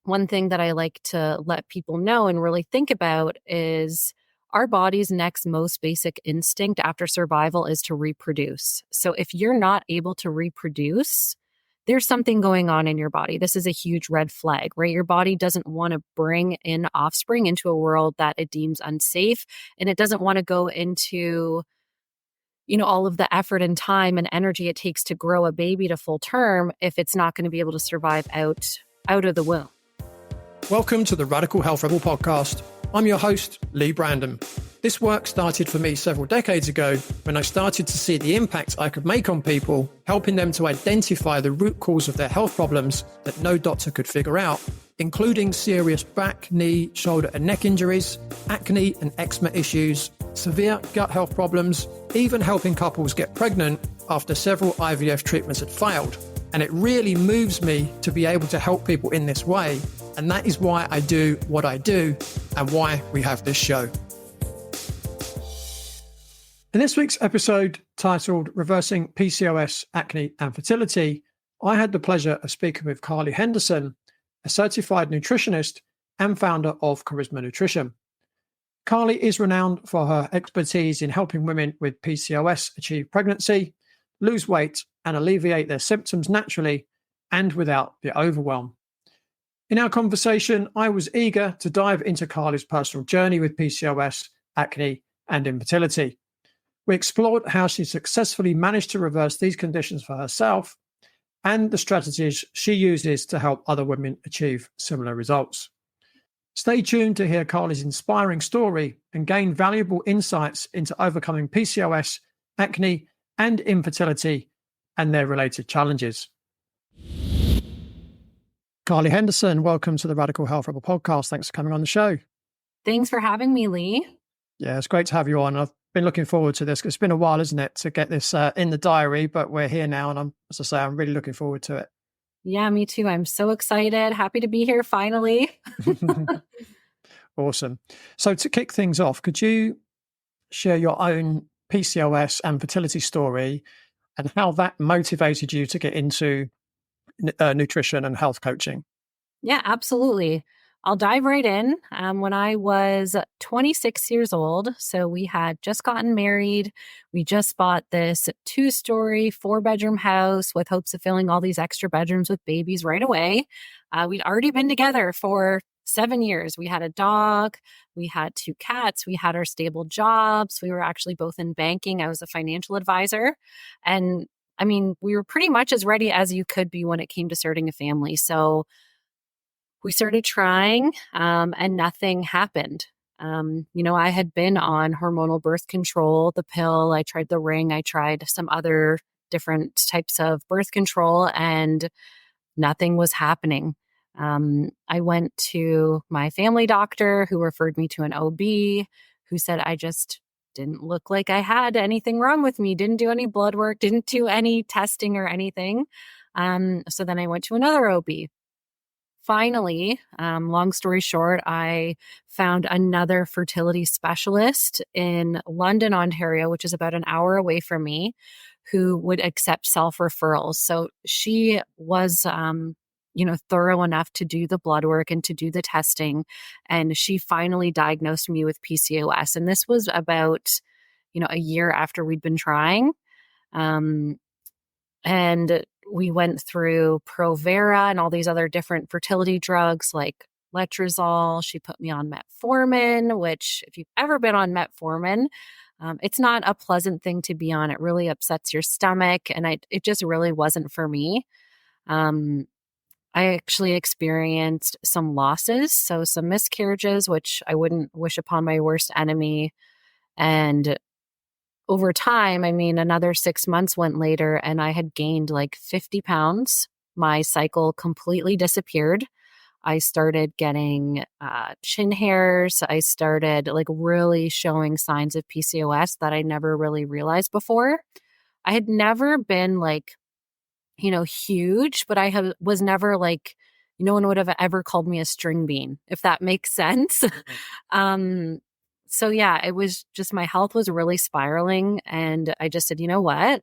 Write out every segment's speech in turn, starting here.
one thing that I like to let people know and really think about is our body's next most basic instinct after survival is to reproduce. So if you're not able to reproduce, there's something going on in your body. This is a huge red flag, right? Your body doesn't want to bring in offspring into a world that it deems unsafe, and it doesn't want to go into all of the effort and time and energy it takes to grow a baby to full term if it's not going to be able to survive out of the womb. Welcome to the Radical Health Rebel podcast. I'm your host, Lee Brandon. This work started for me several decades ago when I started to see the impact I could make on people, helping them to identify the root cause of their health problems that no doctor could figure out, including serious back, knee, shoulder and neck injuries, acne and eczema issues, severe gut health problems, even helping couples get pregnant after several IVF treatments had failed. And it really moves me to be able to help people in this way. And that is why I do what I do and why we have this show. In this week's episode titled Reversing PCOS, Acne and Fertility, I had the pleasure of speaking with Karlie Henderson, a certified nutritionist and founder of Karisma Nutrition. Karlie is renowned for her expertise in helping women with PCOS achieve pregnancy, lose weight, and alleviate their symptoms naturally and without the overwhelm. In our conversation, I was eager to dive into Karlie's personal journey with PCOS, acne, and infertility. We explored how she successfully managed to reverse these conditions for herself and the strategies she uses to help other women achieve similar results. Stay tuned to hear Karlie's inspiring story and gain valuable insights into overcoming PCOS, acne, and infertility and their related challenges. Karlie Henderson, welcome to the Radical Health Rebel podcast. Thanks for coming on the show. Thanks for having me, Lee. Yeah, it's great to have you on. I've been looking forward to this. It's been a while, isn't it, to get this in the diary, but we're here now. And I'm really looking forward to it. Yeah, me too. I'm so excited. Happy to be here finally. Awesome. So to kick things off, could you share your own PCOS and fertility story and how that motivated you to get into nutrition and health coaching? Yeah, absolutely. I'll dive right in. When I was 26 years old, so we had just gotten married. We just bought this 2-story, 4-bedroom house with hopes of filling all these extra bedrooms with babies right away. We'd already been together for 7 years. We had a dog. We had 2 cats. We had our stable jobs. We were actually both in banking. I was a financial advisor. And we were pretty much as ready as you could be when it came to starting a family. So we started trying, and nothing happened. I had been on hormonal birth control, the pill. I tried the ring. I tried some other different types of birth control, and nothing was happening. I went to my family doctor, who referred me to an OB, who said I just didn't look like I had anything wrong with me, didn't do any blood work, didn't do any testing or anything. So then I went to another OB. Finally, long story short, I found another fertility specialist in London, Ontario, which is about an hour away from me, who would accept self-referrals. So she was thorough enough to do the blood work and to do the testing. And she finally diagnosed me with PCOS. And this was about, a year after we'd been trying. And we went through Provera and all these other different fertility drugs like letrozole. She put me on metformin, which if you've ever been on metformin, it's not a pleasant thing to be on. It really upsets your stomach. And it just really wasn't for me. I actually experienced some losses, so some miscarriages, which I wouldn't wish upon my worst enemy. And over time, another 6 months went later and I had gained like 50 pounds. My cycle completely disappeared. I started getting chin hairs. I started really showing signs of PCOS that I never really realized before. I had never been huge, but I was never no one would have ever called me a string bean, if that makes sense. So yeah, it was just, my health was really spiraling and I just said, you know what,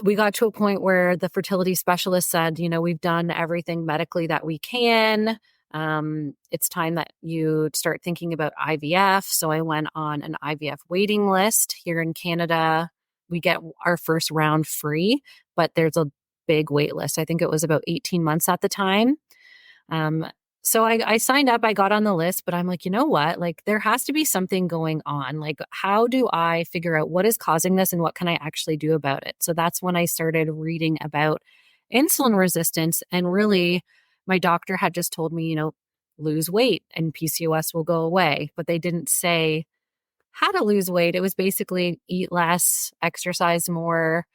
we got to a point where the fertility specialist said, we've done everything medically that we can. It's time that you start thinking about IVF. So I went on an IVF waiting list here in Canada. We get our first round free, but there's a big wait list. I think it was about 18 months at the time. So I signed up, I got on the list, but I'm like, you know what? Like, there has to be something going on. Like, how do I figure out what is causing this and what can I actually do about it? So that's when I started reading about insulin resistance. And really, my doctor had just told me, lose weight and PCOS will go away. But they didn't say how to lose weight. It was basically eat less, exercise more.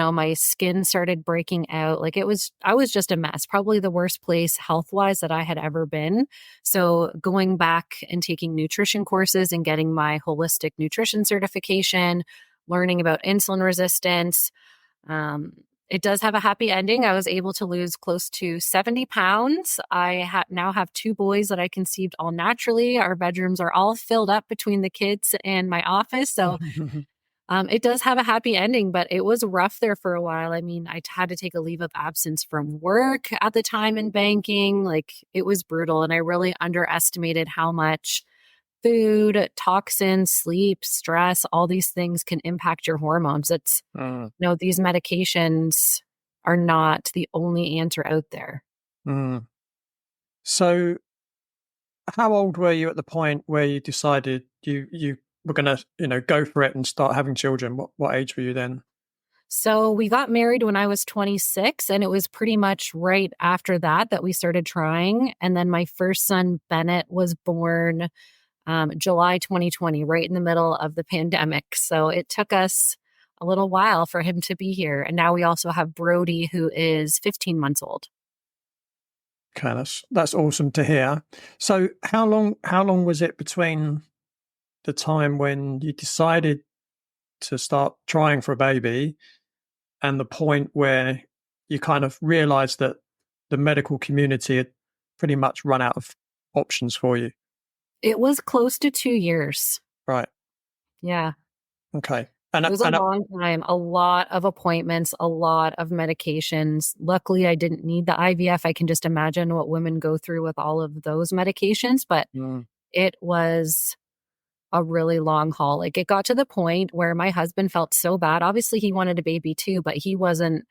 My skin started breaking out. Like I was just a mess, probably the worst place health-wise that I had ever been. So going back and taking nutrition courses and getting my holistic nutrition certification, learning about insulin resistance, it does have a happy ending. I was able to lose close to 70 pounds. I now have 2 boys that I conceived all naturally. Our bedrooms are all filled up between the kids and my office. So it does have a happy ending, but it was rough there for a while. I mean, I had to take a leave of absence from work at the time in banking. Like, it was brutal. And I really underestimated how much food, toxins, sleep, stress, all these things can impact your hormones. These medications are not the only answer out there. So how old were you at the point where you decided you were going to, go for it and start having children? What age were you then? So we got married when I was 26, and it was pretty much right after that we started trying. And then my first son, Bennett, was born July 2020, right in the middle of the pandemic. So it took us a little while for him to be here. And now we also have Brody, who is 15 months old. Okay, that's awesome to hear. So how long was it between the time when you decided to start trying for a baby and the point where you kind of realized that the medical community had pretty much run out of options for you? It was close to 2 years. Right. Yeah. Okay. It was a long time, a lot of appointments, a lot of medications. Luckily, I didn't need the IVF. I can just imagine what women go through with all of those medications, but it was a really long haul. Like, it got to the point where my husband felt so bad. Obviously, he wanted a baby too, but he wasn't,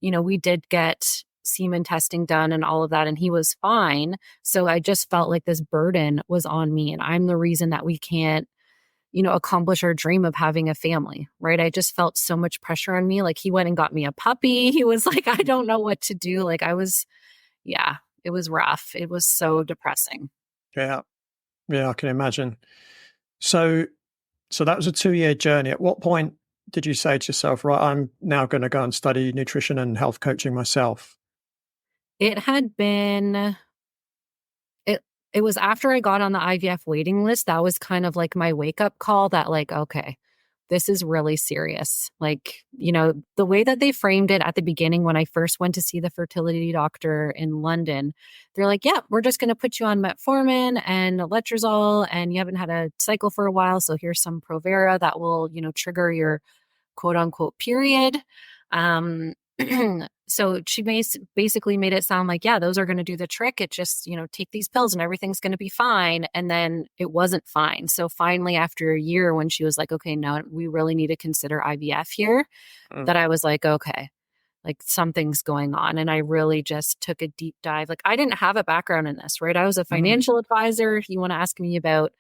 we did get semen testing done and all of that, and he was fine. So I just felt like this burden was on me, and I'm the reason that we can't accomplish our dream of having a family, right? I just felt so much pressure on me. Like, he went and got me a puppy. He was like, I don't know what to do. Like, it was rough. It was so depressing. Yeah. Yeah, I can imagine. So that was a 2-year journey. At what point did you say to yourself, right, I'm now going to go and study nutrition and health coaching myself? It had been It was after I got on the IVF waiting list. That was kind of like my wake up call that, like, okay, this is really serious. Like, the way that they framed it at the beginning when I first went to see the fertility doctor in London, they're like, yeah, we're just going to put you on metformin and letrozole, and you haven't had a cycle for a while. So here's some Provera that will, trigger your quote unquote period. So she basically made it sound like, yeah, those are going to do the trick. It just, take these pills and everything's going to be fine. And then it wasn't fine. So finally, after a year, when she was like, okay, now we really need to consider IVF here, that I was like, okay, like, something's going on. And I really just took a deep dive. Like, I didn't have a background in this, right? I was a financial advisor. You want to ask me about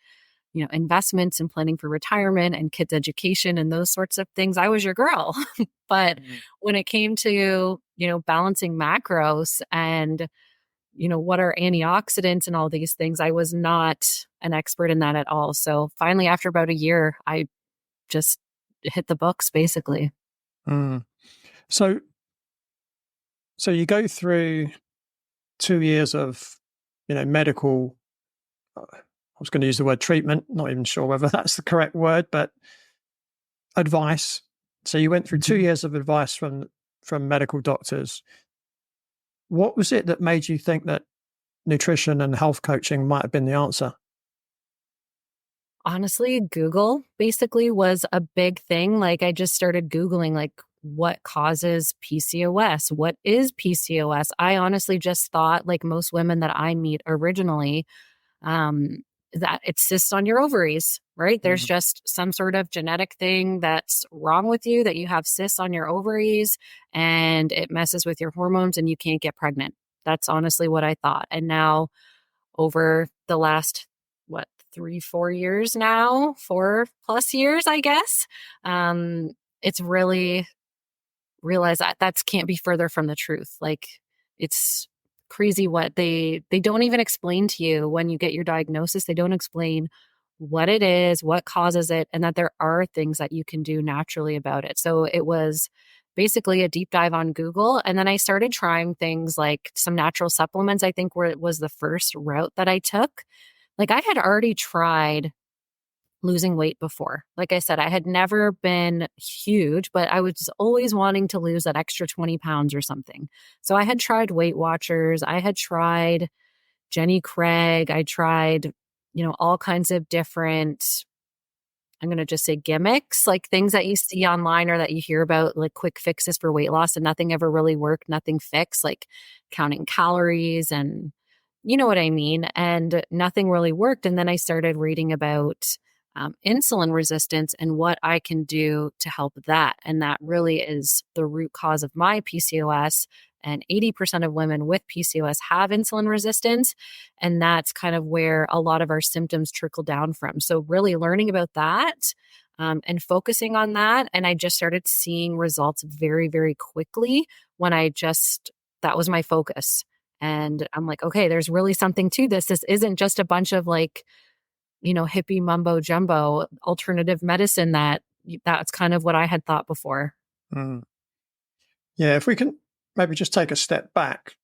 investments and planning for retirement and kids' education and those sorts of things, I was your girl. But when it came to, balancing macros and, what are antioxidants and all these things, I was not an expert in that at all. So finally, after about a year, I just hit the books, basically. So you go through 2 years of, medical, I was going to use the word treatment, not even sure whether that's the correct word, but advice. So you went through 2 years of advice from medical doctors. What was it that made you think that nutrition and health coaching might have been the answer? Honestly, Google basically was a big thing. Like I just started Googling like what causes PCOS? What is PCOS? I honestly just thought like most women that I meet originally, um, that it cysts on your ovaries, right? There's Mm. just some sort of genetic thing that's wrong with you that you have cysts on your ovaries and it messes with your hormones and you can't get pregnant. That's honestly what I thought. And now over the last, what, 3, 4 years now, 4+ years, I guess, it's really realize that that's can't be further from the truth. Like it's crazy what they don't even explain to you when you get your diagnosis. They don't explain what it is, what causes it, and that there are things that you can do naturally about it. So it was basically a deep dive on Google. And then I started trying things like some natural supplements, I think where it was the first route that I took. Like I had already tried losing weight before. Like I said, I had never been huge, but I was always wanting to lose that extra 20 pounds or something. So I had tried Weight Watchers. I had tried Jenny Craig. I tried, all kinds of different, I'm going to just say gimmicks, like things that you see online or that you hear about, like quick fixes for weight loss, and nothing ever really worked, nothing fixed, like counting calories and you know what I mean? And nothing really worked. And then I started reading about insulin resistance and what I can do to help that. And that really is the root cause of my PCOS. And 80% of women with PCOS have insulin resistance. And that's kind of where a lot of our symptoms trickle down from. So, really learning about that and focusing on that. And I just started seeing results very, very quickly when that was my focus. And I'm like, okay, there's really something to this. This isn't just a bunch of like, hippie mumbo jumbo alternative medicine that's kind of what I had thought before. Mm. Yeah, if we can maybe just take a step back,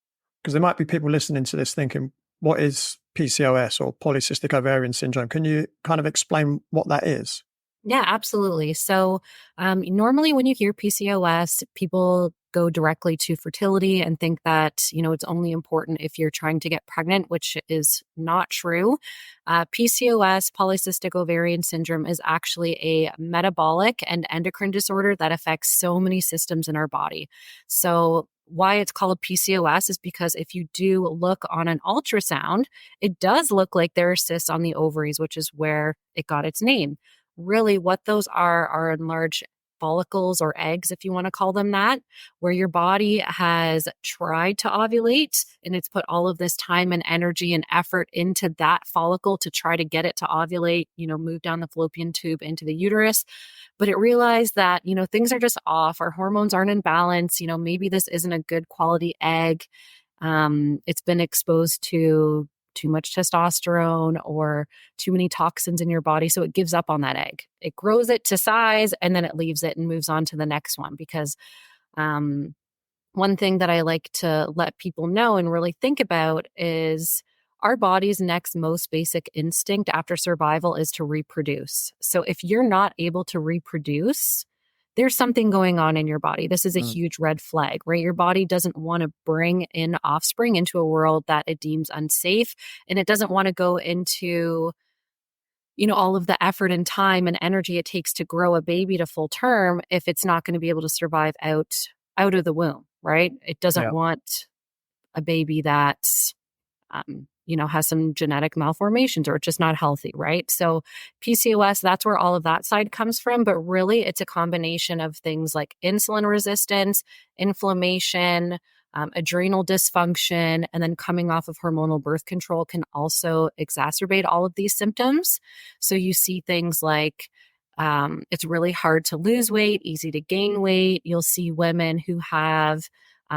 because there might be people listening to this thinking, what is PCOS or polycystic ovarian syndrome? Can you kind of explain what that is? Yeah, absolutely. So, normally when you hear PCOS, people go directly to fertility and think that, it's only important if you're trying to get pregnant, which is not true. PCOS, polycystic ovarian syndrome, is actually a metabolic and endocrine disorder that affects so many systems in our body. So, why it's called PCOS is because if you do look on an ultrasound, it does look like there are cysts on the ovaries, which is where it got its name. Really, what those are enlarged follicles or eggs, if you want to call them that, where your body has tried to ovulate and it's put all of this time and energy and effort into that follicle to try to get it to ovulate, move down the fallopian tube into the uterus. But it realized that, things are just off. Our hormones aren't in balance. Maybe this isn't a good quality egg. It's been exposed to too much testosterone or too many toxins in your body. So it gives up on that egg. It grows it to size and then it leaves it and moves on to the next one. Because one thing that I like to let people know and really think about is our body's next most basic instinct after survival is to reproduce. So if you're not able to reproduce, there's something going on in your body. This is a Mm. huge red flag, right? Your body doesn't want to bring in offspring into a world that it deems unsafe. And it doesn't want to go into, all of the effort and time and energy it takes to grow a baby to full term if it's not going to be able to survive out of the womb, right? It doesn't Yeah. want a baby that's has some genetic malformations or it's just not healthy, right? So PCOS, that's where all of that side comes from. But really, it's a combination of things like insulin resistance, inflammation, adrenal dysfunction, and then coming off of hormonal birth control can also exacerbate all of these symptoms. So you see things like it's really hard to lose weight, easy to gain weight. You'll see women who have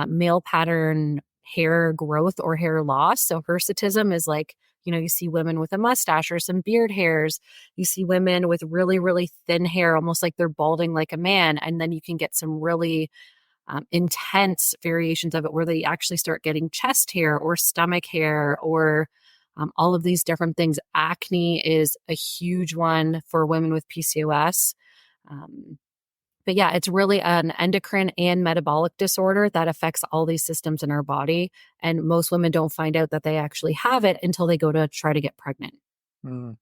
male pattern hair growth or hair loss. So hirsutism is like, you see women with a mustache or some beard hairs. You see women with really, really thin hair, almost like they're balding like a man. And then you can get some really intense variations of it where they actually start getting chest hair or stomach hair or all of these different things. Acne is a huge one for women with PCOS. But yeah, it's really an endocrine and metabolic disorder that affects all these systems in our body. And most women don't find out that they actually have it until they go to try to get pregnant. Mm.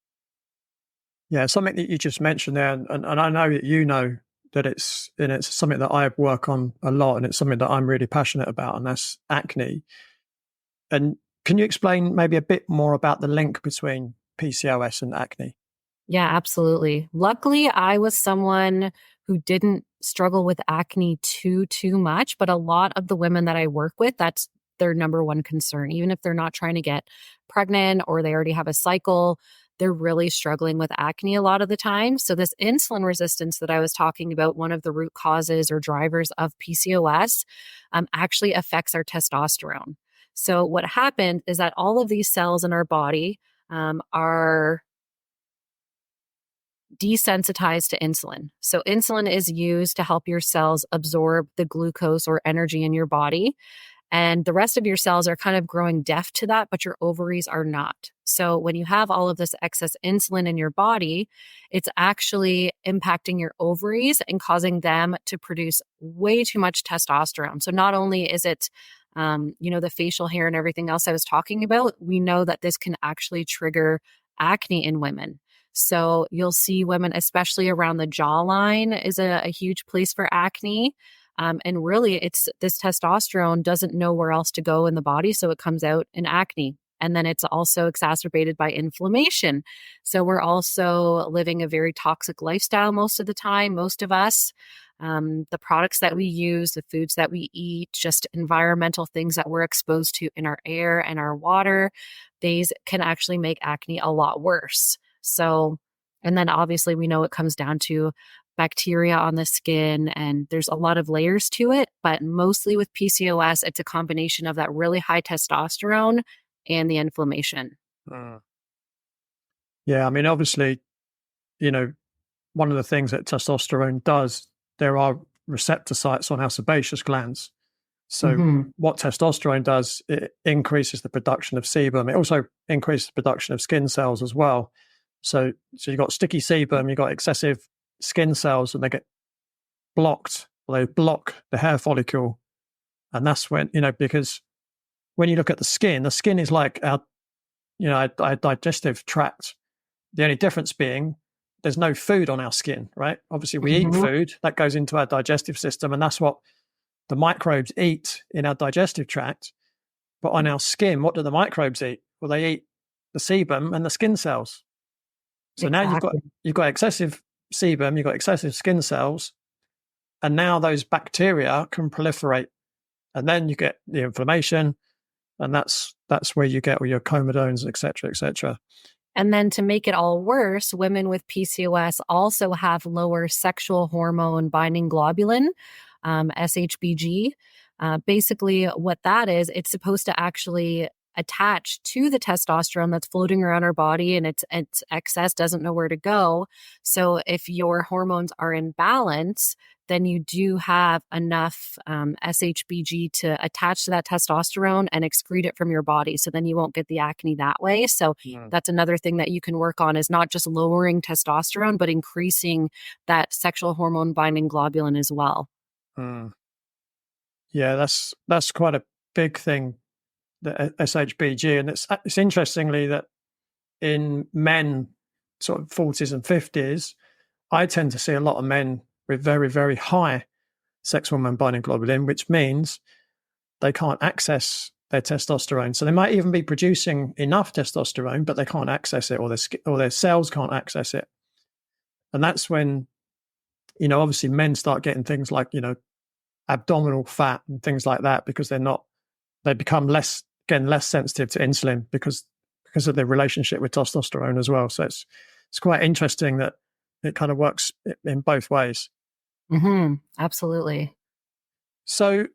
Yeah, something that you just mentioned there, and I know that you know that it's something that I work on a lot, and it's something that I'm really passionate about, and that's acne. And can you explain maybe a bit more about the link between PCOS and acne? Yeah, absolutely. Luckily, I was someone who didn't struggle with acne too much, but a lot of the women that I work with, that's their number one concern. Even if they're not trying to get pregnant or they already have a cycle, they're really struggling with acne a lot of the time. So this insulin resistance that I was talking about, one of the root causes or drivers of PCOS, actually affects our testosterone. So what happened is that all of these cells in our body are desensitized to insulin. So, insulin is used to help your cells absorb the glucose or energy in your body. And the rest of your cells are kind of growing deaf to that, but your ovaries are not. So, when you have all of this excess insulin in your body, it's actually impacting your ovaries and causing them to produce way too much testosterone. So, not only is it the facial hair and everything else I was talking about, we know that this can actually trigger acne in women. So you'll see women, especially around the jawline, is a huge place for acne. And really, it's this testosterone doesn't know where else to go in the body. So it comes out in acne. And then it's also exacerbated by inflammation. So we're also living a very toxic lifestyle most of the time, most of us. The products that we use, the foods that we eat, just environmental things that we're exposed to in our air and our water, these can actually make acne a lot worse. So, and then obviously we know it comes down to bacteria on the skin, and there's a lot of layers to it, but mostly with PCOS, it's a combination of that really high testosterone and the inflammation. Mm. Yeah, I mean, obviously, you know, one of the things that testosterone does, there are receptor sites on our sebaceous glands. So Hmm. what testosterone does, it increases the production of sebum. It also increases the production of skin cells as well. So you've got sticky sebum, you've got excessive skin cells, and they get blocked. They block the hair follicle. And that's when, because when you look at the skin is like our digestive tract. The only difference being there's no food on our skin, right? Obviously, we eat Hmm. food that goes into our digestive system, and that's what the microbes eat in our digestive tract. But on our skin, what do the microbes eat? Well, they eat the sebum and the skin cells. So now Exactly. you've got excessive sebum, you've got excessive skin cells, and now those bacteria can proliferate, and then you get the inflammation, and that's where you get all your comedones, et cetera, et cetera. And then to make it all worse, women with PCOS also have lower sexual hormone binding globulin, SHBG. Basically, what that is, it's supposed to actually attach to the testosterone that's floating around our body, and its excess doesn't know where to go. So if your hormones are in balance, then you do have enough SHBG to attach to that testosterone and excrete it from your body. So then you won't get the acne that way. So Mm. that's another thing that you can work on, is not just lowering testosterone, but increasing that sexual hormone binding globulin as well. Mm. Yeah, that's quite a big thing, the SHBG, and it's interestingly that in men, sort of 40s and 50s, I tend to see a lot of men with very, very high sex hormone binding globulin, which means they can't access their testosterone. So they might even be producing enough testosterone, but they can't access it, or their cells can't access it. And that's when, obviously men start getting things like, abdominal fat and things like that, because they become less sensitive to insulin because of their relationship with testosterone as well. So it's quite interesting that it kind of works in both ways. Absolutely. So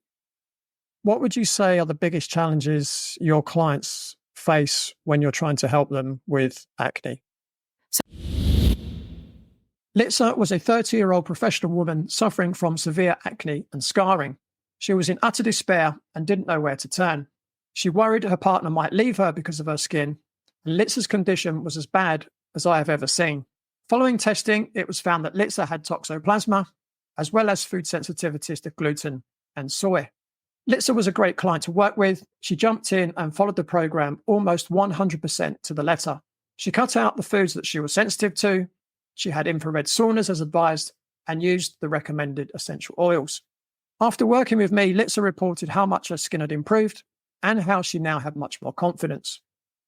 what would you say are the biggest challenges your clients face when you're trying to help them with acne? So, Litsa was a 30-year-old professional woman suffering from severe acne and scarring. She was in utter despair and didn't know where to turn. She worried her partner might leave her because of her skin, and Litsa's condition was as bad as I have ever seen. Following testing, it was found that Litsa had toxoplasma, as well as food sensitivities to gluten and soy. Litsa was a great client to work with. She jumped in and followed the program almost 100% to the letter. She cut out the foods that she was sensitive to. She had infrared saunas as advised and used the recommended essential oils. After working with me, Litsa reported how much her skin had improved and how she now had much more confidence.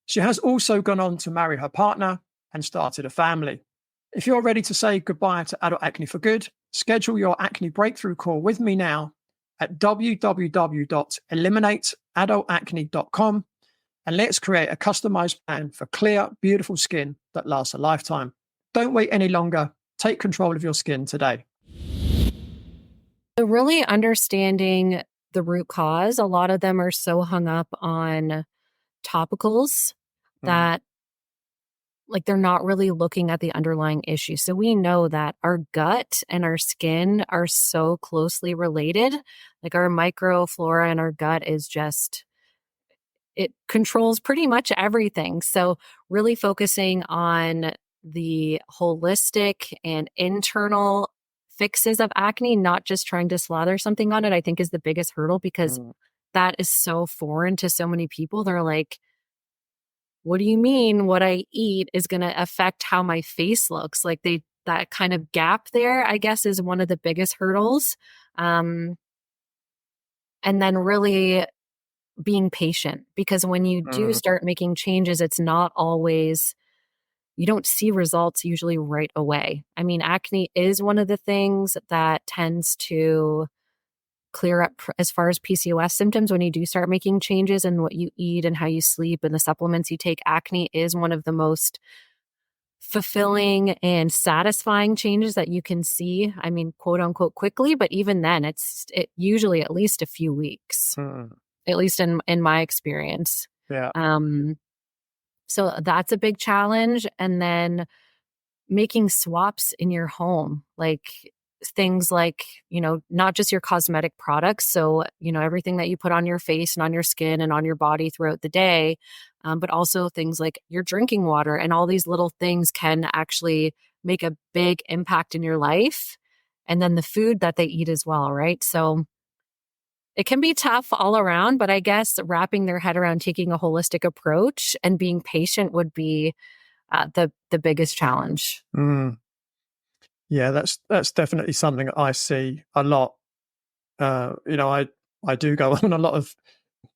She has also gone on to marry her partner and started a family. If you're ready to say goodbye to adult acne for good, schedule your acne breakthrough call with me now at www.eliminateadultacne.com, and let's create a customized plan for clear, beautiful skin that lasts a lifetime. Don't wait any longer. Take control of your skin today. So really understanding the root cause, a lot of them are so hung up on topicals that like they're not really looking at the underlying issue. So we know that our gut and our skin are so closely related. Like our microflora in our gut is just, it controls pretty much everything. So really focusing on the holistic and internal fixes of acne, not just trying to slather something on it, I think is the biggest hurdle, because that is so foreign to so many people. They're like, what do you mean what I eat is going to affect how my face looks? Like that kind of gap there, I guess, is one of the biggest hurdles. And then really being patient, because when you do start making changes, it's not always, you don't see results usually right away. I mean, acne is one of the things that tends to clear up as far as PCOS symptoms when you do start making changes in what you eat and how you sleep and the supplements you take. Acne is one of the most fulfilling and satisfying changes that you can see. I mean, quote unquote, quickly, but even then it usually at least a few weeks, at least in my experience. Yeah. So that's a big challenge. And then making swaps in your home, like things like, not just your cosmetic products. So, everything that you put on your face and on your skin and on your body throughout the day, but also things like your drinking water, and all these little things can actually make a big impact in your life. And then the food that they eat as well, right? So it can be tough all around, but I guess wrapping their head around taking a holistic approach and being patient would be the biggest challenge. Yeah, that's definitely something I see a lot. I do go on a lot of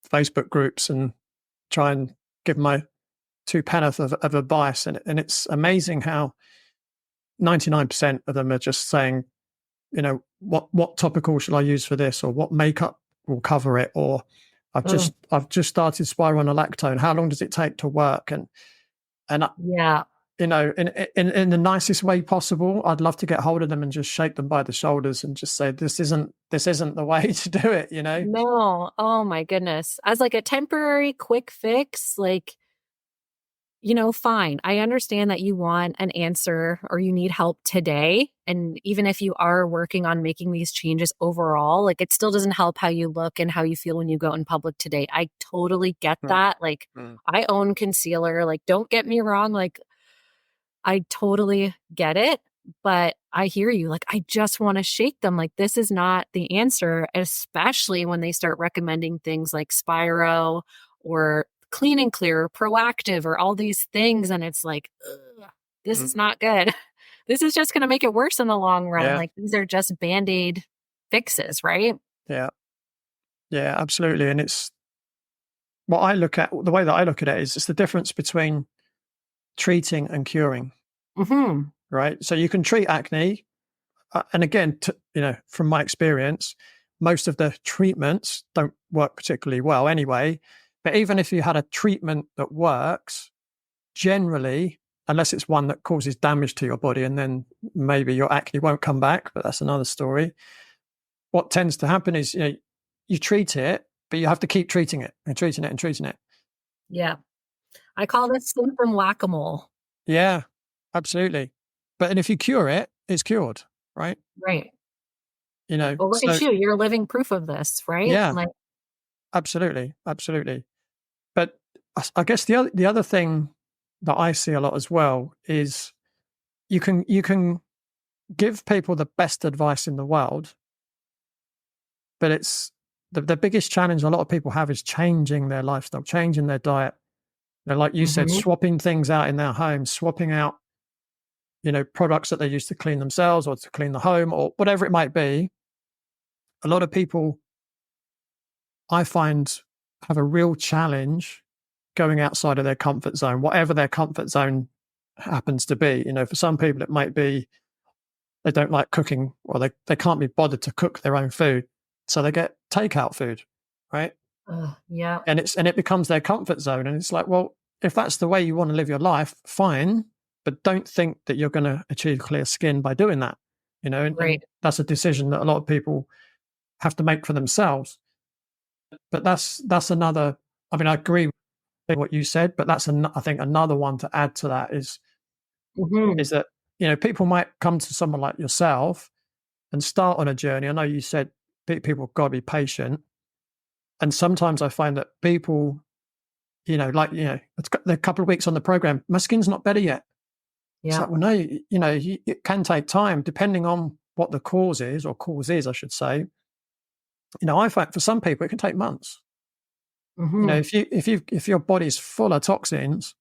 Facebook groups and try and give my two penneth of advice, and it's amazing how 99% of them are just saying, what topical should I use for this, or what makeup will cover it, or I've just started spironolactone. How long does it take to work? And yeah. in the nicest way possible, I'd love to get hold of them and just shake them by the shoulders and just say, this isn't the way to do it, No. Oh my goodness. As like a temporary quick fix, like, fine. I understand that you want an answer or you need help today. And even if you are working on making these changes overall, like it still doesn't help how you look and how you feel when you go in public today. I totally get that. Like I own concealer, like don't get me wrong. Like I totally get it, but I hear you. Like, I just want to shake them. Like, this is not the answer, especially when they start recommending things like Spiro or Clean and Clear, Proactive, or all these things. And it's like, ugh, this is not good. This is just going to make it worse in the long run. Yeah. Like, these are just Band-Aid fixes, right? Yeah. Yeah, absolutely. And it's the way that I look at it is it's the difference between treating and curing. Right. So you can treat acne. And again, from my experience, most of the treatments don't work particularly well anyway. But even if you had a treatment that works, generally, unless it's one that causes damage to your body, and then maybe your acne won't come back, but that's another story. What tends to happen is, you treat it, but you have to keep treating it and treating it and treating it. Yeah. I call this symptom whack-a-mole. Yeah, absolutely. And if you cure it, it's cured, right? Right. Well, look at you. You're living proof of this, right? Yeah, Like, absolutely. But I guess the other thing that I see a lot as well is you can give people the best advice in the world, but it's the biggest challenge a lot of people have is changing their lifestyle, changing their diet. Like you said, swapping things out in their home, swapping out, products that they use to clean themselves or to clean the home or whatever it might be. A lot of people, I find, have a real challenge going outside of their comfort zone, whatever their comfort zone happens to be. For some people, it might be they don't like cooking, or they can't be bothered to cook their own food, so they get takeout food, right? Yeah. And it becomes their comfort zone. And it's like, well, if that's the way you want to live your life, fine, but don't think that you're going to achieve clear skin by doing that. And Right. that's a decision that a lot of people have to make for themselves. But that's another. I mean, I agree with what you said, but that's I think another one to add to that is that people might come to someone like yourself and start on a journey. I know you said people got to be patient, and sometimes I find that people, it's got a couple of weeks on the program, my skin's not better yet. It's like, well, no, it can take time depending on what the cause is, I should say. I find for some people it can take months. If your body's full of toxins,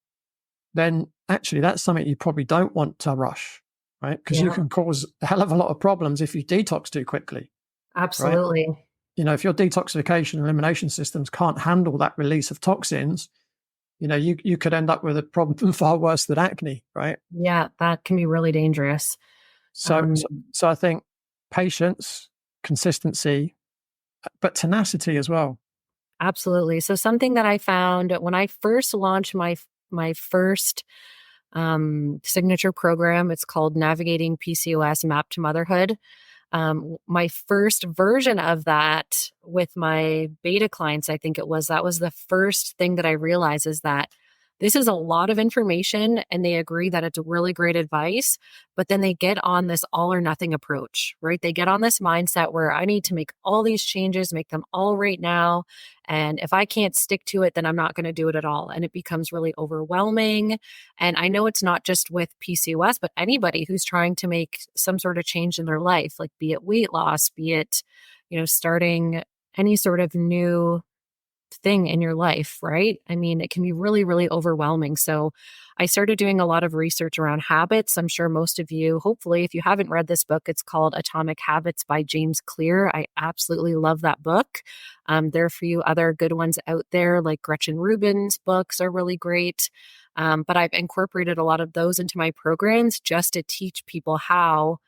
then actually that's something you probably don't want to rush, right? Because you can cause a hell of a lot of problems if you detox too quickly. Absolutely. Right? If your detoxification and elimination systems can't handle that release of toxins, you could end up with a problem far worse than acne, right? Yeah, that can be really dangerous. So I think patience, consistency, but tenacity as well. Absolutely. So something that I found when I first launched my first signature program, it's called Navigating PCOS Map to Motherhood. My first version of that with my beta clients, I think that was the first thing that I realized is that this is a lot of information and they agree that it's really great advice, but then they get on this all or nothing approach, right? They get on this mindset where I need to make all these changes, make them all right now. And if I can't stick to it, then I'm not going to do it at all. And it becomes really overwhelming. And I know it's not just with PCOS, but anybody who's trying to make some sort of change in their life, like be it weight loss, be it, starting any sort of new thing in your life, right? I mean, it can be really, really overwhelming. So I started doing a lot of research around habits. I'm sure most of you, hopefully, if you haven't read this book, it's called Atomic Habits by James Clear. I absolutely love that book. There are a few other good ones out there, like Gretchen Rubin's books are really great. But I've incorporated a lot of those into my programs just to teach people how,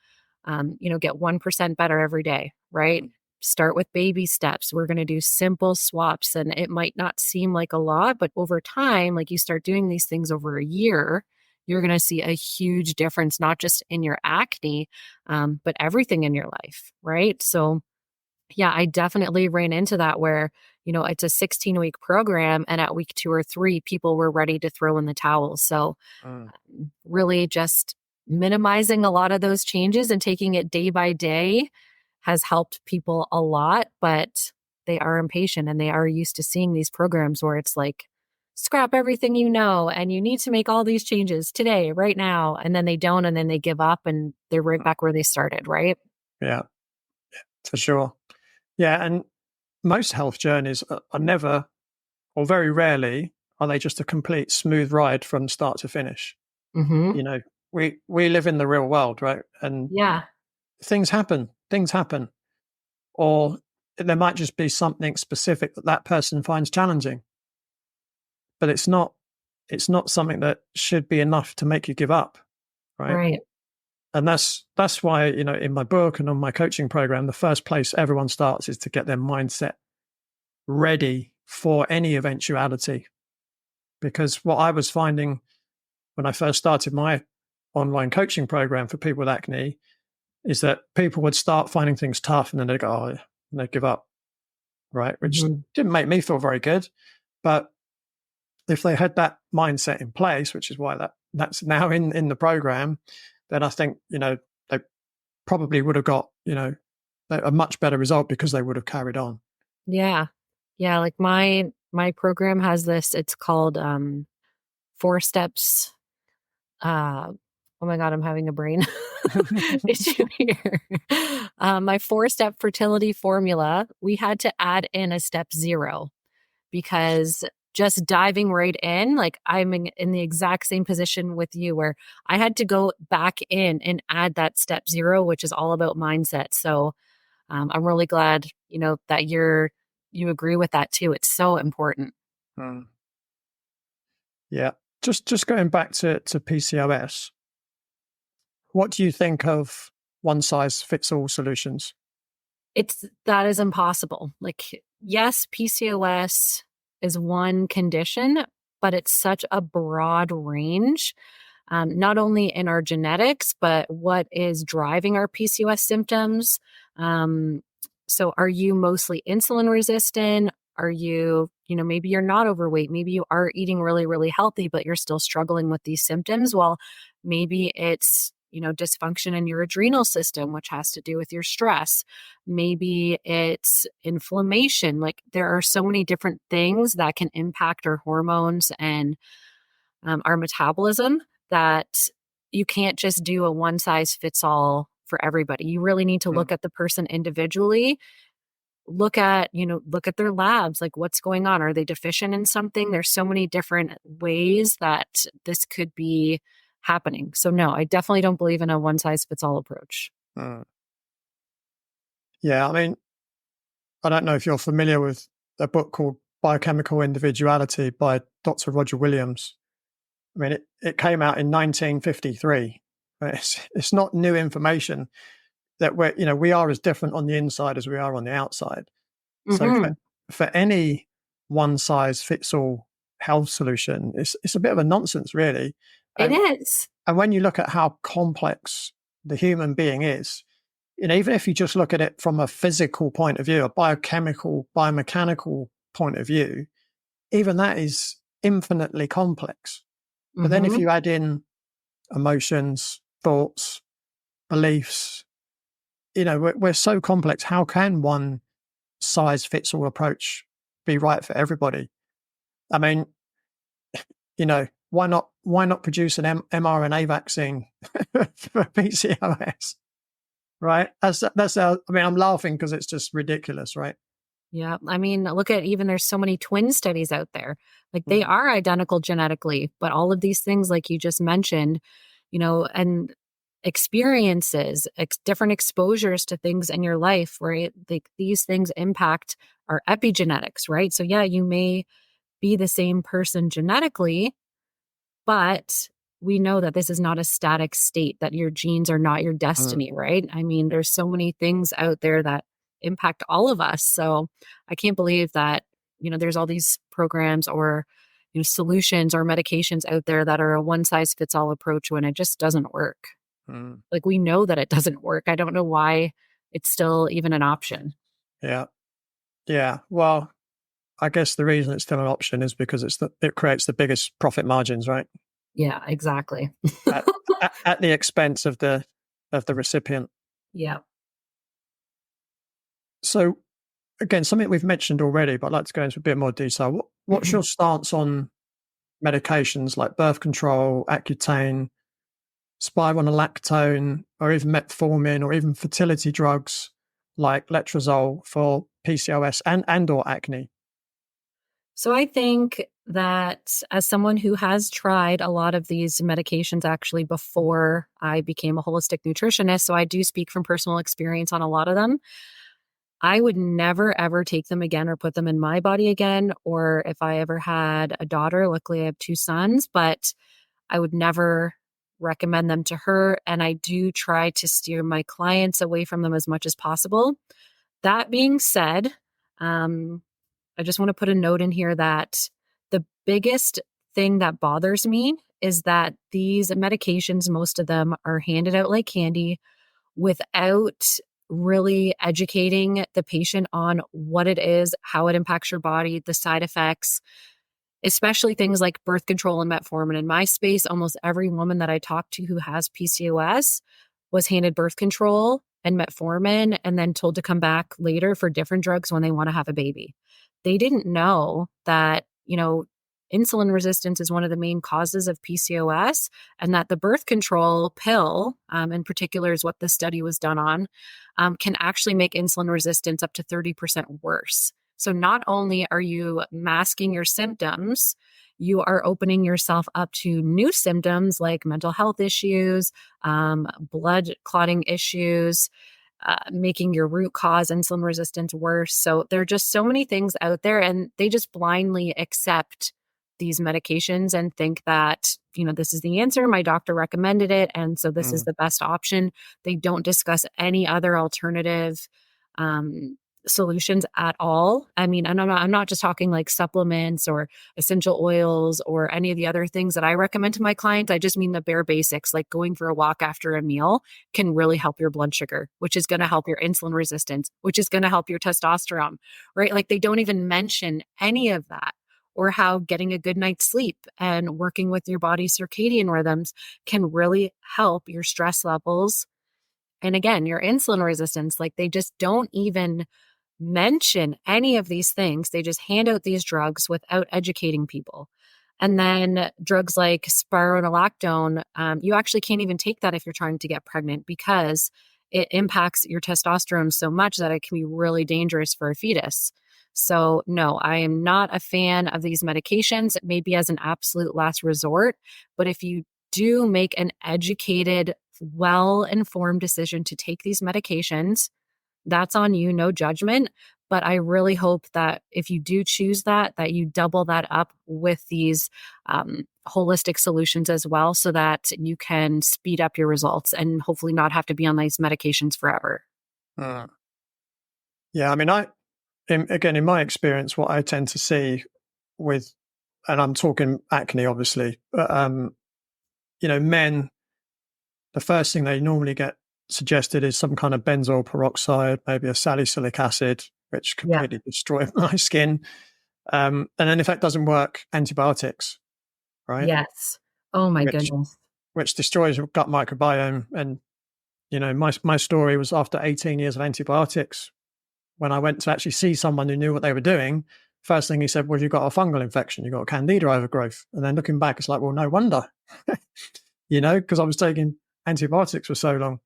get 1% better every day, right? Start with baby steps. We're going to do simple swaps, and it might not seem like a lot, but over time, like you start doing these things over a year, you're going to see a huge difference, not just in your acne, but everything in your life, right? So yeah, I definitely ran into that where, it's a 16-week program and at week 2 or 3, people were ready to throw in the towel. So really just minimizing a lot of those changes and taking it day by day has helped people a lot, but they are impatient and they are used to seeing these programs where it's like, scrap everything and you need to make all these changes today, right now. And then they don't, and then they give up and they're right back where they started, right? Yeah, for sure. Yeah, and most health journeys are never, or very rarely, are they just a complete smooth ride from start to finish. Mm-hmm. We live in the real world, right? And Yeah. things happen, or there might just be something specific that person finds challenging, but it's not something that should be enough to make you give up, right? Right. And that's why, in my book and on my coaching program, the first place everyone starts is to get their mindset ready for any eventuality. Because what I was finding when I first started my online coaching program for people with acne is that people would start finding things tough and then they'd go, oh, and they'd give up, right? Which didn't make me feel very good. But if they had that mindset in place, which is why that's now in the program, then I think, they probably would have got, a much better result because they would have carried on. Yeah. Yeah. Like my program has this, it's called 4 steps. Oh my God, I'm having a brain issue here. My 4-step fertility formula, we had to add in a step 0 because just diving right in, like I'm in the exact same position with you where I had to go back in and add that step 0, which is all about mindset. So I'm really glad, that you agree with that too. It's so important. Mm. Yeah. Just going back to PCOS, what do you think of one size fits all solutions? That is impossible. Like, yes, PCOS is one condition, but it's such a broad range, not only in our genetics, but what is driving our PCOS symptoms. Um, so are you mostly insulin resistant? Are you, maybe you're not overweight. Maybe you are eating really, really healthy, but you're still struggling with these symptoms. Well, maybe it's, dysfunction in your adrenal system, which has to do with your stress. Maybe it's inflammation. Like there are so many different things that can impact our hormones and our metabolism that you can't just do a one size fits all for everybody. You really need to Mm. look at the person individually, look at their labs, like what's going on. Are they deficient in something? There's so many different ways that this could be happening. So no, I definitely don't believe in a one size fits all approach. Mm. Yeah, I mean, I don't know if you're familiar with a book called Biochemical Individuality by Dr. Roger Williams. I mean, it came out in 1953. It's not new information that we are as different on the inside as we are on the outside. So Hmm. for any one size fits all health solution, it's a bit of a nonsense, really. It And is. and when you look at how complex the human being is, even if you just look at it from a physical point of view, a biochemical, biomechanical point of view, even that is infinitely complex. But then if Hmm. you add in emotions, thoughts, beliefs, we're so complex. How can one size fits all approach be right for everybody? I mean, why not produce an mRNA vaccine for PCOS? Right? I'm laughing because it's just ridiculous, right? Yeah. I mean, look at even there's so many twin studies out there. Like they Mm. are identical genetically, but all of these things, like you just mentioned, and experiences, different exposures to things in your life, right? Like these things impact our epigenetics, right? So, yeah, you may be the same person genetically, but we know that this is not a static state, that your genes are not your Mm. destiny, right? I mean, there's so many things out there that impact all of us. So I can't believe that, there's all these programs or, solutions or medications out there that are a one size fits all approach when it just doesn't work. Mm. Like we know that it doesn't work. I don't know why it's still even an option. Yeah. Yeah. Well, I guess the reason it's still an option is because it creates the biggest profit margins, right? Yeah, exactly. At, at the expense of the recipient. Yeah. So again, something we've mentioned already, but I'd like to go into a bit more detail. What's your stance on medications like birth control, Accutane, spironolactone, or even metformin, or even fertility drugs like letrozole for PCOS and or acne? So I think that as someone who has tried a lot of these medications actually before I became a holistic nutritionist, so I do speak from personal experience on a lot of them. I would never ever take them again or put them in my body again. Or if I ever had a daughter, luckily I have 2 sons, but I would never recommend them to her. And I do try to steer my clients away from them as much as possible. That being said, um, I just want to put a note in here that the biggest thing that bothers me is that these medications, most of them are handed out like candy without really educating the patient on what it is, how it impacts your body, the side effects, especially things like birth control and metformin. In my space, almost every woman that I talk to who has PCOS was handed birth control and metformin and then told to come back later for different drugs when they want to have a baby. They didn't know that, insulin resistance is one of the main causes of PCOS, and that the birth control pill, in particular, is what the study was done on, can actually make insulin resistance up to 30% worse. So not only are you masking your symptoms, you are opening yourself up to new symptoms like mental health issues, blood clotting issues, making your root cause insulin resistance worse. So there are just so many things out there, and they just blindly accept these medications and think that, this is the answer. My doctor recommended it. And so this is the best option. They don't discuss any other alternative solutions at all. I mean, and I'm not just talking like supplements or essential oils or any of the other things that I recommend to my clients. I just mean the bare basics, like going for a walk after a meal can really help your blood sugar, which is going to help your insulin resistance, which is going to help your testosterone, right? Like they don't even mention any of that, or how getting a good night's sleep and working with your body's circadian rhythms can really help your stress levels. And again, your insulin resistance. Like they just don't even mention any of these things. They just hand out these drugs without educating people. And then drugs like spironolactone, you actually can't even take that if you're trying to get pregnant because it impacts your testosterone so much that it can be really dangerous for a fetus. So no, I am not a fan of these medications, maybe as an absolute last resort. But if you do make an educated, well-informed decision to take these medications, that's on you, no judgment. But I really hope that if you do choose that you double that up with these holistic solutions as well, so that you can speed up your results and hopefully not have to be on these medications forever. Yeah, I mean, in my experience, what I tend to see with, and I'm talking acne, obviously, but, men, the first thing they normally get suggested is some kind of benzoyl peroxide, maybe a salicylic acid, which completely destroy my skin. And then if that doesn't work, antibiotics, right? Yes. Oh my goodness. Which destroys your gut microbiome. And, my story was after 18 years of antibiotics, when I went to actually see someone who knew what they were doing, first thing he said was, you've got a fungal infection, you've got a candida overgrowth. And then looking back, it's like, well, no wonder, because I was taking antibiotics for so long.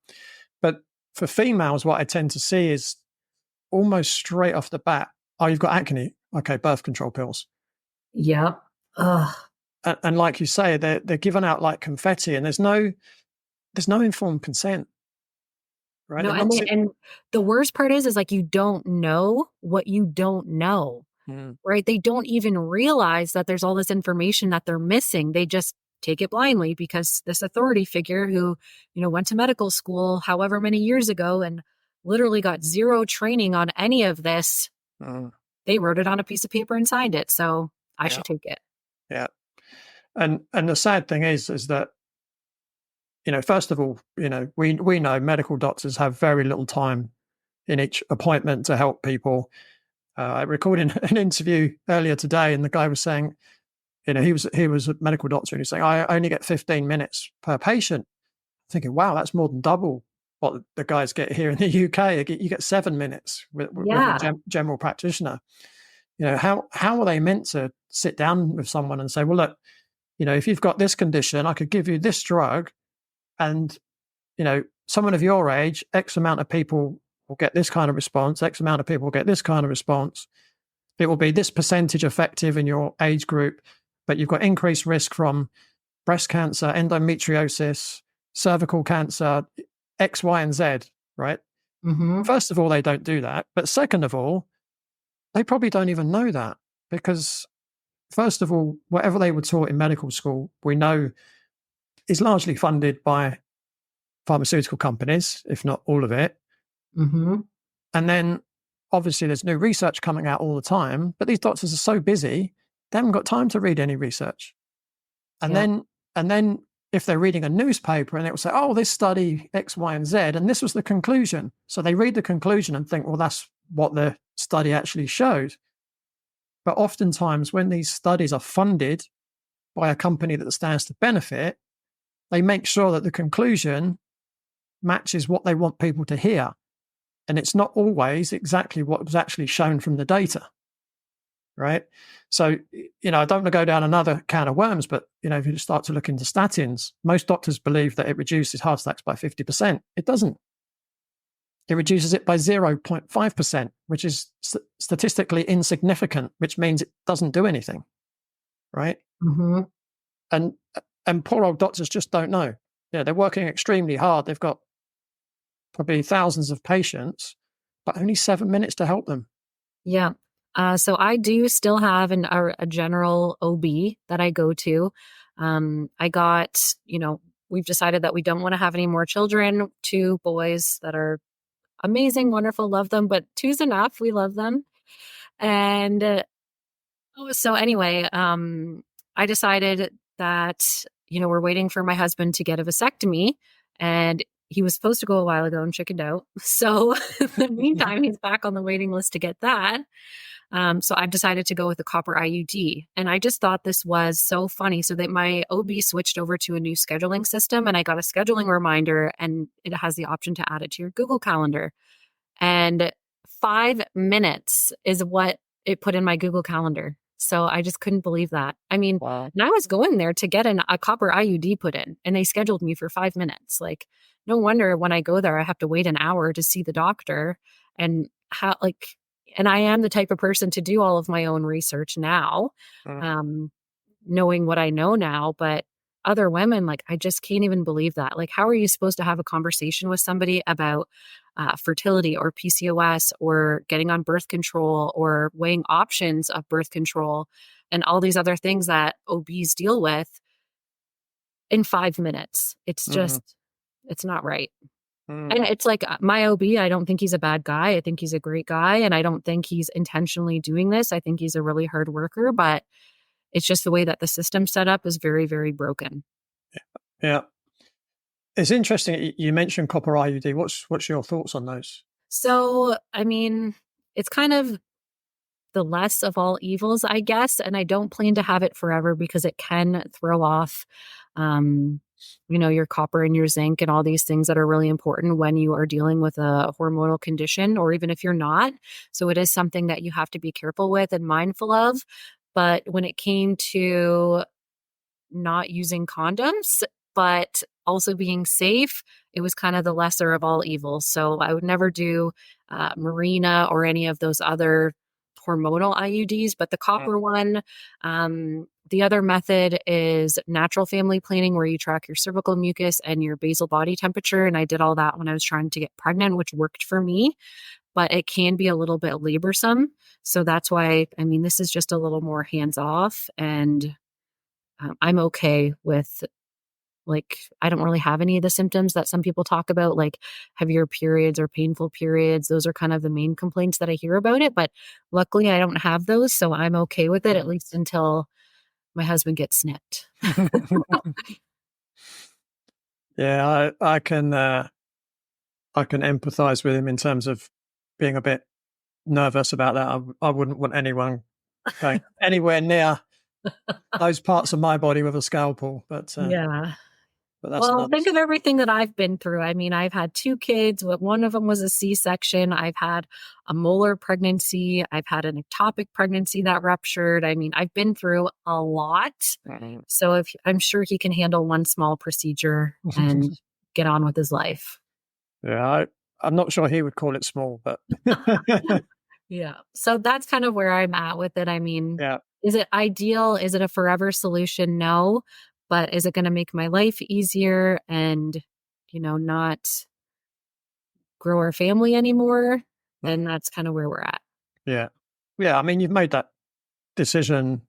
But for females, what I tend to see is almost straight off the bat, oh, you've got acne. Okay, birth control pills. Yep. Ugh. And like you say, they're given out like confetti, and there's no informed consent. Right. No, and the worst part is like you don't know what you don't know. Right? They don't even realize that there's all this information that they're missing. They just take it blindly because this authority figure who, went to medical school however many years ago and literally got zero training on any of this. They wrote it on a piece of paper and signed it. So I should take it. Yeah. And the sad thing is that, first of all, we know medical doctors have very little time in each appointment to help people. I recorded an interview earlier today, and the guy was saying, he was a medical doctor, and he's saying, I only get 15 minutes per patient. I'm thinking, wow, that's more than double what the guys get here in the UK. You get 7 minutes with a general practitioner. How are they meant to sit down with someone and say, well, look, if you've got this condition, I could give you this drug, and someone of your age, X amount of people will get this kind of response, X amount of people will get this kind of response. It will be this percentage effective in your age group, but you've got increased risk from breast cancer, endometriosis, cervical cancer, X, Y, and Z, right? First of all, they don't do that. But second of all, they probably don't even know that, because first of all, whatever they were taught in medical school, we know is largely funded by pharmaceutical companies, if not all of it. And then obviously there's new research coming out all the time, but these doctors are so busy, they haven't got time to read any research. And then if they're reading a newspaper and it will say, oh, this study X, Y, and Z, and this was the conclusion. So they read the conclusion and think, well, that's what the study actually showed. But oftentimes when these studies are funded by a company that stands to benefit, they make sure that the conclusion matches what they want people to hear. And it's not always exactly what was actually shown from the data, right? So, I don't want to go down another can of worms, but, if you start to look into statins, most doctors believe that it reduces heart attacks by 50%. It doesn't. it reduces it by 0.5%, which is statistically insignificant, which means it doesn't do anything, right? Mm-hmm. And poor old doctors just don't know. Yeah, they're working extremely hard. They've got probably thousands of patients, but only 7 minutes to help them. Yeah. So I do still have a general OB that I go to. I got, we've decided that we don't want to have any more children, 2 boys that are amazing, wonderful, love them, but 2's enough. We love them. And so anyway, I decided that, we're waiting for my husband to get a vasectomy, and he was supposed to go a while ago and chickened out. So in the meantime, he's back on the waiting list to get that. So I've decided to go with the copper IUD. And I just thought this was so funny. So that my OB switched over to a new scheduling system, and I got a scheduling reminder, and it has the option to add it to your Google Calendar. And 5 minutes is what it put in my Google Calendar. So I just couldn't believe that. I mean, Wow. and I was going there to get a copper IUD put in, and they scheduled me for 5 minutes. Like, no wonder when I go there, I have to wait an hour to see the doctor. And and I am the type of person to do all of my own research now, knowing what I know now. But other women, I just can't even believe that. Like, how are you supposed to have a conversation with somebody about fertility or PCOS or getting on birth control or weighing options of birth control and all these other things that OBs deal with in 5 minutes? It's just, it's not right. And it's like my OB, I don't think he's a bad guy. I think he's a great guy. And I don't think he's intentionally doing this. I think he's a really hard worker, but it's just the way that the system's set up is very, very broken. Yeah. It's interesting. You mentioned copper IUD. What's your thoughts on those? So, I mean, it's kind of the less of all evils, I guess. And I don't plan to have it forever because it can throw off, your copper and your zinc and all these things that are really important when you are dealing with a hormonal condition, or even if you're not. So it is something that you have to be careful with and mindful of. But when it came to not using condoms, but also being safe, it was kind of the lesser of all evils. So I would never do Mirena or any of those other hormonal IUDs, but the copper one. The other method is natural family planning, where you track your cervical mucus and your basal body temperature. And I did all that when I was trying to get pregnant, which worked for me, but it can be a little bit laborsome. So that's why, this is just a little more hands off, and I'm okay with, I don't really have any of the symptoms that some people talk about, like heavier periods or painful periods. Those are kind of the main complaints that I hear about it. But luckily I don't have those. So I'm okay with it, at least until my husband gets snipped. Yeah, I can empathize with him in terms of being a bit nervous about that. I wouldn't want anyone going anywhere near those parts of my body with a scalpel. But yeah. But that's Well, think of everything that I've been through. I've had 2 kids. One of them was a C-section. I've had a molar pregnancy. I've had an ectopic pregnancy that ruptured. I've been through a lot. So I'm sure he can handle one small procedure and get on with his life. Yeah, I'm not sure he would call it small, but yeah. So that's kind of where I'm at with it. yeah. Is it ideal? Is it a forever solution? No. But is it going to make my life easier and, not grow our family anymore? And that's kind of where we're at. Yeah. Yeah. You've made that decision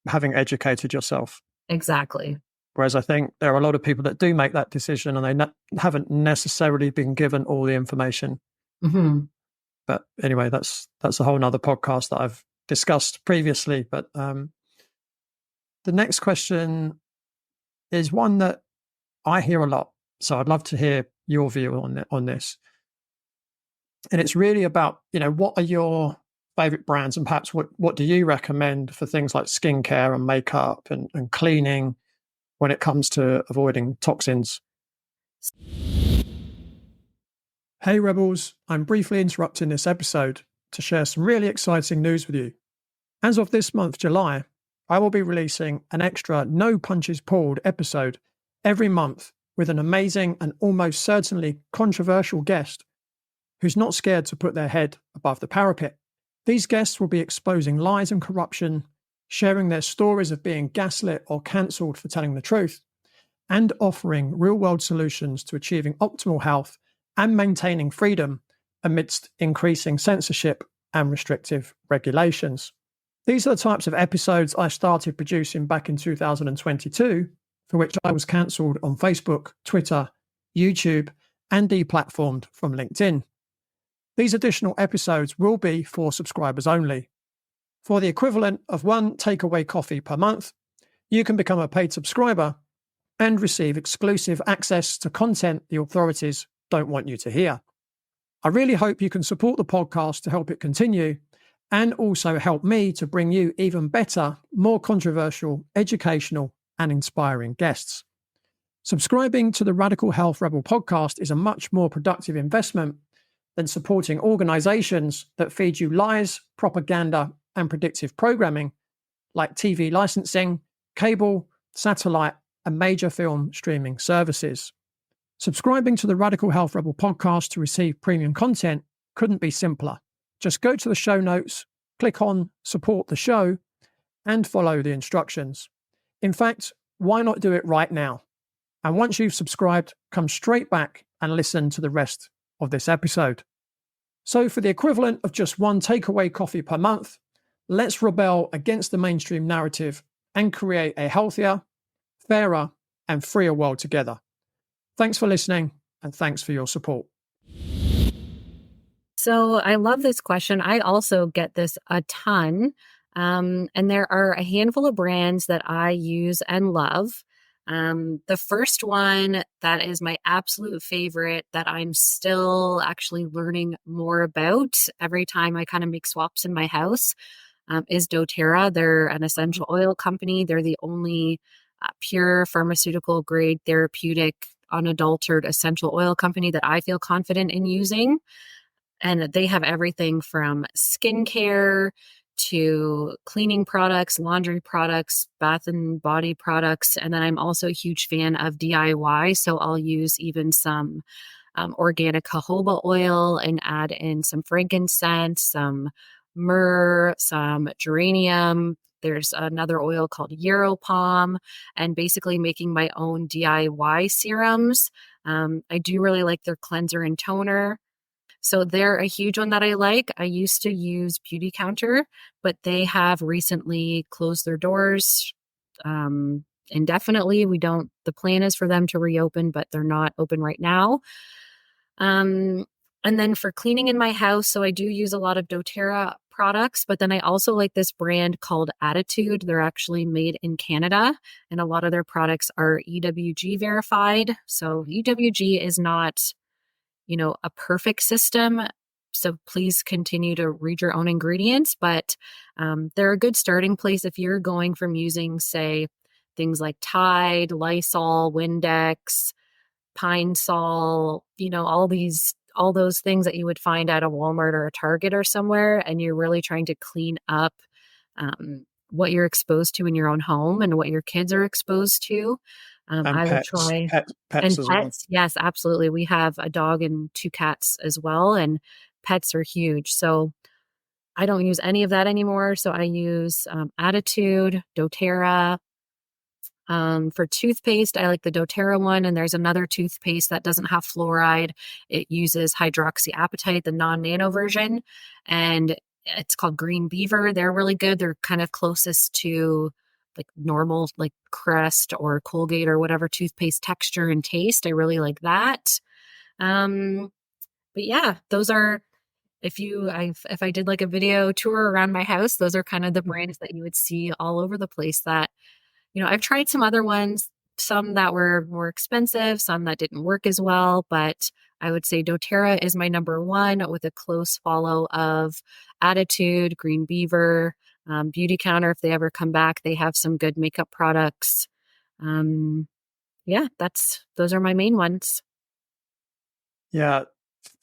having educated yourself. Exactly. Whereas I think there are a lot of people that do make that decision and they haven't necessarily been given all the information. Mm-hmm. But anyway, that's a whole nother podcast that I've discussed previously. But the next question is one that I hear a lot. So I'd love to hear your view on this. And it's really about, what are your favorite brands, and perhaps what do you recommend for things like skincare and makeup and cleaning when it comes to avoiding toxins? Hey Rebels, I'm briefly interrupting this episode to share some really exciting news with you. As of this month, July, I will be releasing an extra No Punches Pulled episode every month with an amazing and almost certainly controversial guest who's not scared to put their head above the parapet. These guests will be exposing lies and corruption, sharing their stories of being gaslit or cancelled for telling the truth, and offering real-world solutions to achieving optimal health and maintaining freedom amidst increasing censorship and restrictive regulations. These are the types of episodes I started producing back in 2022, for which I was cancelled on Facebook, Twitter, YouTube, and deplatformed from LinkedIn. These additional episodes will be for subscribers only. For the equivalent of one takeaway coffee per month, you can become a paid subscriber and receive exclusive access to content the authorities don't want you to hear. I really hope you can support the podcast to help it continue, and also help me to bring you even better, more controversial, educational, and inspiring guests. Subscribing to the Radical Health Rebel podcast is a much more productive investment than supporting organizations that feed you lies, propaganda, and predictive programming like TV licensing, cable, satellite, and major film streaming services. Subscribing to the Radical Health Rebel podcast to receive premium content couldn't be simpler. Just go to the show notes, click on support the show, and follow the instructions. In fact, why not do it right now? And once you've subscribed, come straight back and listen to the rest of this episode. So for the equivalent of just one takeaway coffee per month, let's rebel against the mainstream narrative and create a healthier, fairer, and freer world together. Thanks for listening, and thanks for your support. So I love this question. I also get this a ton. And there are a handful of brands that I use and love. The first one that is my absolute favorite that I'm still actually learning more about every time I kind of make swaps in my house is doTERRA. They're an essential oil company. They're the only pure pharmaceutical grade therapeutic unadulterated essential oil company that I feel confident in using. And they have everything from skincare to cleaning products, laundry products, bath and body products. And then I'm also a huge fan of DIY. So I'll use even some organic jojoba oil and add in some frankincense, some myrrh, some geranium. There's another oil called Yarrow Palm, and basically making my own DIY serums. I do really like their cleanser and toner. So they're a huge one that I like. I used to use Beauty Counter, but they have recently closed their doors indefinitely. The plan is for them to reopen, but they're not open right now. And then for cleaning in my house, so I do use a lot of doTERRA products, but then I also like this brand called Attitude. They're actually made in Canada, and a lot of their products are EWG verified. So EWG is not a perfect system. So please continue to read your own ingredients, but they're a good starting place if you're going from using, say, things like Tide, Lysol, Windex, Pine Sol, all those things that you would find at a Walmart or a Target or somewhere, and you're really trying to clean up what you're exposed to in your own home and what your kids are exposed to. And I pets, would try pets and as pets. Yes, absolutely. We have a dog and 2 cats as well, and pets are huge. So I don't use any of that anymore. So I use Attitude, doTERRA. For toothpaste, I like the doTERRA one, and there's another toothpaste that doesn't have fluoride. It uses hydroxyapatite, the non-nano version, and it's called Green Beaver. They're really good. They're kind of closest to like normal, like Crest or Colgate or whatever toothpaste texture and taste. I really like that. But yeah, those are, if I did like a video tour around my house, those are kind of the brands that you would see all over the place that, I've tried some other ones, some that were more expensive, some that didn't work as well, but I would say doTERRA is my number one, with a close follow of Attitude, Green Beaver, Beauty Counter. If they ever come back, they have some good makeup products. Yeah, those are my main ones. Yeah,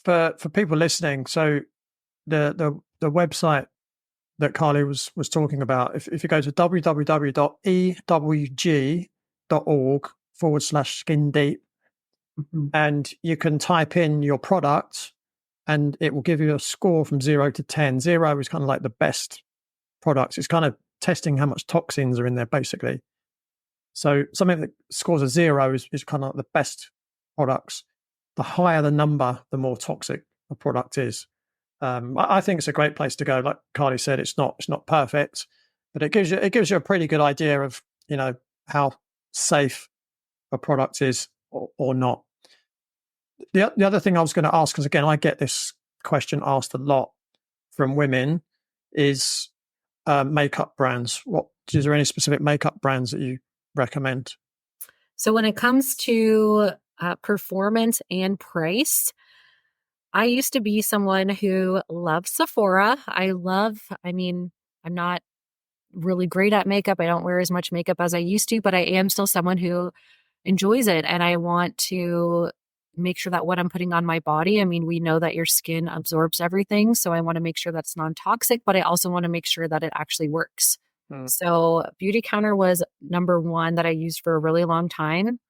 for people listening, so the website that Karlie was talking about, if you go to www.ewg.org/skin deep, and you can type in your product, and it will give you a score from 0 to 10. 0 is kind of like the best products. It's kind of testing how much toxins are in there, basically. So something that scores a 0 is kind of like the best products. The higher the number, the more toxic a product is. I think it's a great place to go. Like Karlie said, it's not perfect, but it gives you a pretty good idea of how safe a product is or not. The other thing I was going to ask, because again I get this question asked a lot from women, is makeup brands. Is there any specific makeup brands that you recommend? So when it comes to performance and price, I used to be someone who loved Sephora. I'm not really great at makeup. I don't wear as much makeup as I used to, but I am still someone who enjoys it. And I want to make sure that what I'm putting on my body, we know that your skin absorbs everything. So I want to make sure that's non-toxic, but I also want to make sure that it actually works. So Beauty Counter was number one that I used for a really long time.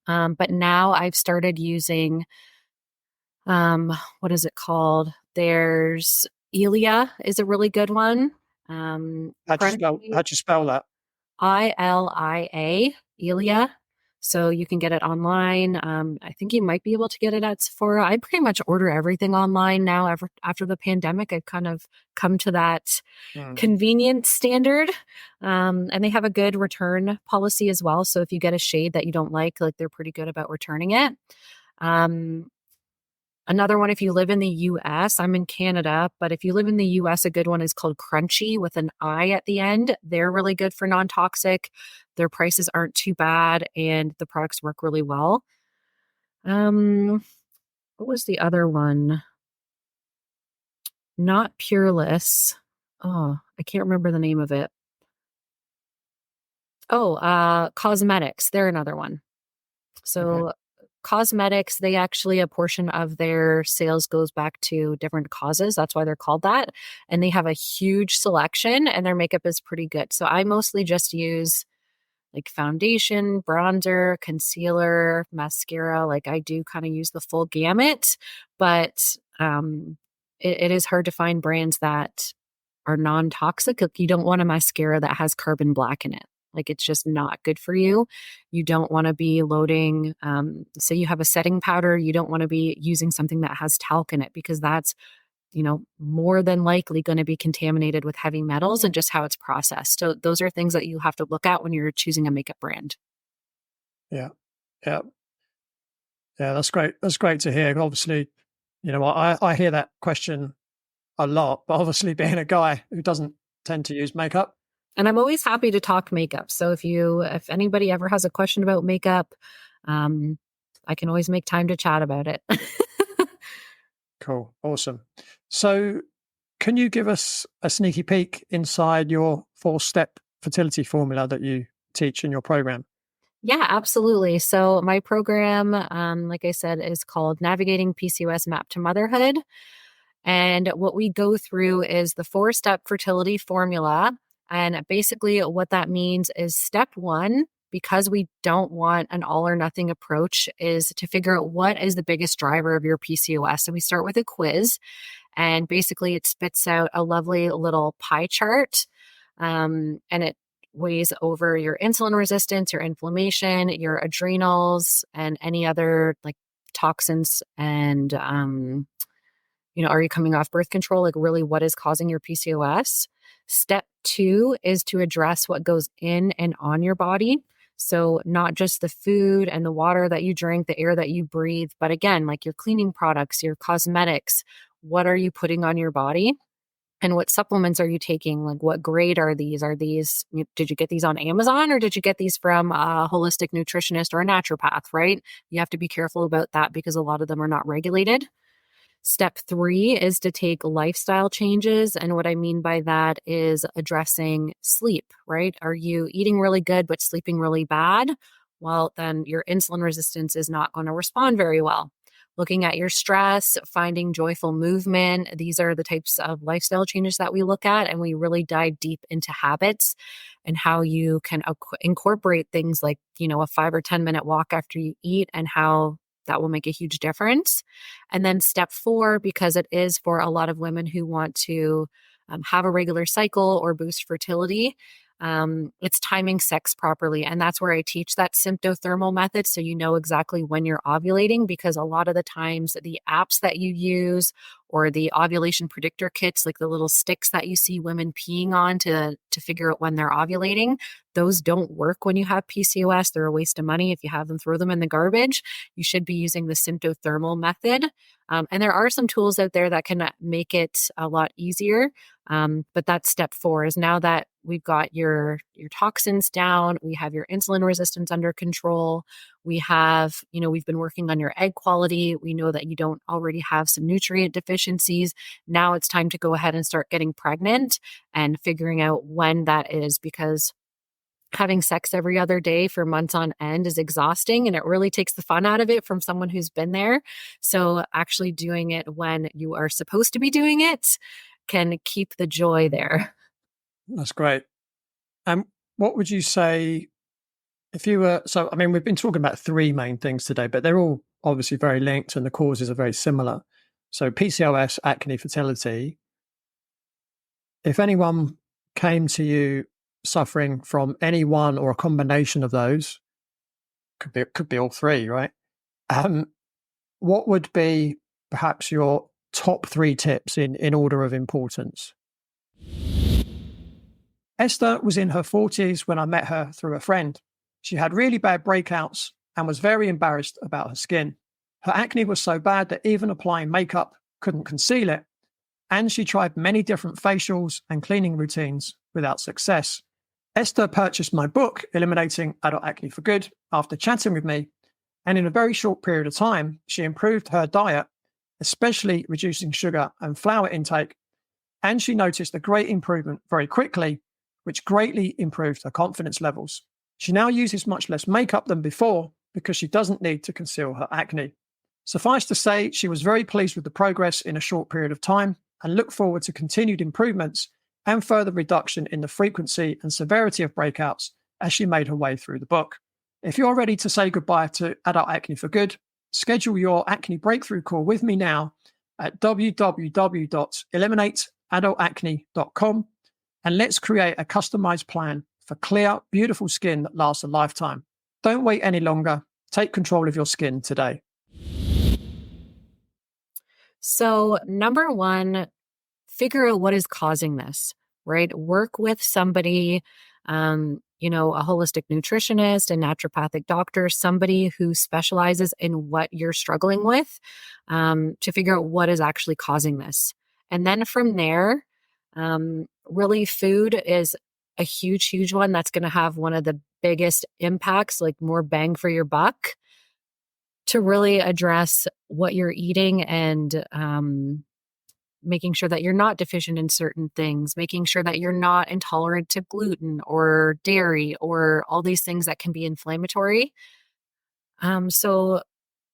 But now I've started using what is it called? There's Ilia is a really good one. How'd you spell that? ILIA, Ilia. So you can get it online. I think you might be able to get it at Sephora. I pretty much order everything online now. After the pandemic, I've kind of come to that convenient standard. And they have a good return policy as well. So if you get a shade that you don't like, they're pretty good about returning it. Another one, if you live in the US, I'm in Canada, but if you live in the US, a good one is called Crunchy with an I at the end. They're really good for non-toxic. Their prices aren't too bad and the products work really well. What was the other one? Not Pureless. Oh, I can't remember the name of it. Cosmetics. They're another one. So cosmetics, they actually, a portion of their sales goes back to different causes. That's why they're called that. And they have a huge selection and their makeup is pretty good. So I mostly just use foundation, bronzer, concealer, mascara. I do kind of use the full gamut, but it is hard to find brands that are non-toxic. You don't want a mascara that has carbon black in it. It's just not good for you. You don't want to be loading, say you have a setting powder, you don't want to be using something that has talc in it because that's, more than likely going to be contaminated with heavy metals and just how it's processed. So those are things that you have to look at when you're choosing a makeup brand. Yeah. Yeah. Yeah. That's great. That's great to hear. Obviously, I hear that question a lot, but obviously being a guy who doesn't tend to use makeup. And I'm always happy to talk makeup. So if anybody ever has a question about makeup, I can always make time to chat about it. Cool. Awesome. So can you give us a sneaky peek inside your 4-step fertility formula that you teach in your program? Yeah, absolutely. So my program, like I said, is called Navigating PCOS Map to Motherhood. And what we go through is the 4-step fertility formula. And basically what that means is step one, because we don't want an all or nothing approach, is to figure out what is the biggest driver of your PCOS. So we start with a quiz and basically it spits out a lovely little pie chart. And it weighs over your insulin resistance, your inflammation, your adrenals, and any other toxins and, are you coming off birth control? Really what is causing your PCOS? Step two is to address what goes in and on your body. So not just the food and the water that you drink, the air that you breathe, but again, your cleaning products, your cosmetics, what are you putting on your body? And what supplements are you taking? What grade are these? Did you get these on Amazon or did you get these from a holistic nutritionist or a naturopath, right? You have to be careful about that because a lot of them are not regulated. Step three is to take lifestyle changes. And what I mean by that is addressing sleep, right? Are you eating really good, but sleeping really bad? Well, then your insulin resistance is not going to respond very well. Looking at your stress, finding joyful movement. These are the types of lifestyle changes that we look at. And we really dive deep into habits and how you can incorporate things like, a 5 or 10 minute walk after you eat and how that will make a huge difference. And then step 4, because it is for a lot of women who want to have a regular cycle or boost fertility, it's timing sex properly. And that's where I teach that symptothermal method. So you know exactly when you're ovulating, because a lot of the times the apps that you use or the ovulation predictor kits, like the little sticks that you see women peeing on to figure out when they're ovulating, those don't work when you have PCOS. They're a waste of money. If you have them, throw them in the garbage. You should be using the symptothermal method. And there are some tools out there that can make it a lot easier. But that's step 4, is now that we've got your toxins down, we have your insulin resistance under control, we have, we've been working on your egg quality, we know that you don't already have some nutrient deficiencies. Now it's time to go ahead and start getting pregnant and figuring out when that is, because having sex every other day for months on end is exhausting, and it really takes the fun out of it from someone who's been there. So actually doing it when you are supposed to be doing it can keep the joy there. That's great. And what would you say if you were, so, I mean, we've been talking about 3 main things today, but they're all obviously very linked and the causes are very similar. So PCOS, acne, fertility. If anyone came to you suffering from any one or a combination of those, could be all 3, right? What would be perhaps your top 3 tips in order of importance? Esther was in her 40s when I met her through a friend. She had really bad breakouts and was very embarrassed about her skin. Her acne was so bad that even applying makeup couldn't conceal it. And she tried many different facials and cleaning routines without success. Esther purchased my book, Eliminating Adult Acne for Good, after chatting with me. And in a very short period of time, she improved her diet, especially reducing sugar and flour intake. And she noticed a great improvement very quickly, which greatly improved her confidence levels. She now uses much less makeup than before because she doesn't need to conceal her acne. Suffice to say, she was very pleased with the progress in a short period of time and looked forward to continued improvements and further reduction in the frequency and severity of breakouts as she made her way through the book. If you're ready to say goodbye to adult acne for good, schedule your acne breakthrough call with me now at www.eliminateadultacne.com, and let's create a customized plan for clear, beautiful skin that lasts a lifetime. Don't wait any longer. Take control of your skin today. So, number 1, figure out what is causing this, right? Work with somebody, a holistic nutritionist, a naturopathic doctor, somebody who specializes in what you're struggling with, to figure out what is actually causing this. And then from there, really food is a huge, huge one. That's going to have one of the biggest impacts, like more bang for your buck, to really address what you're eating and making sure that you're not deficient in certain things, making sure that you're not intolerant to gluten or dairy or all these things that can be inflammatory. So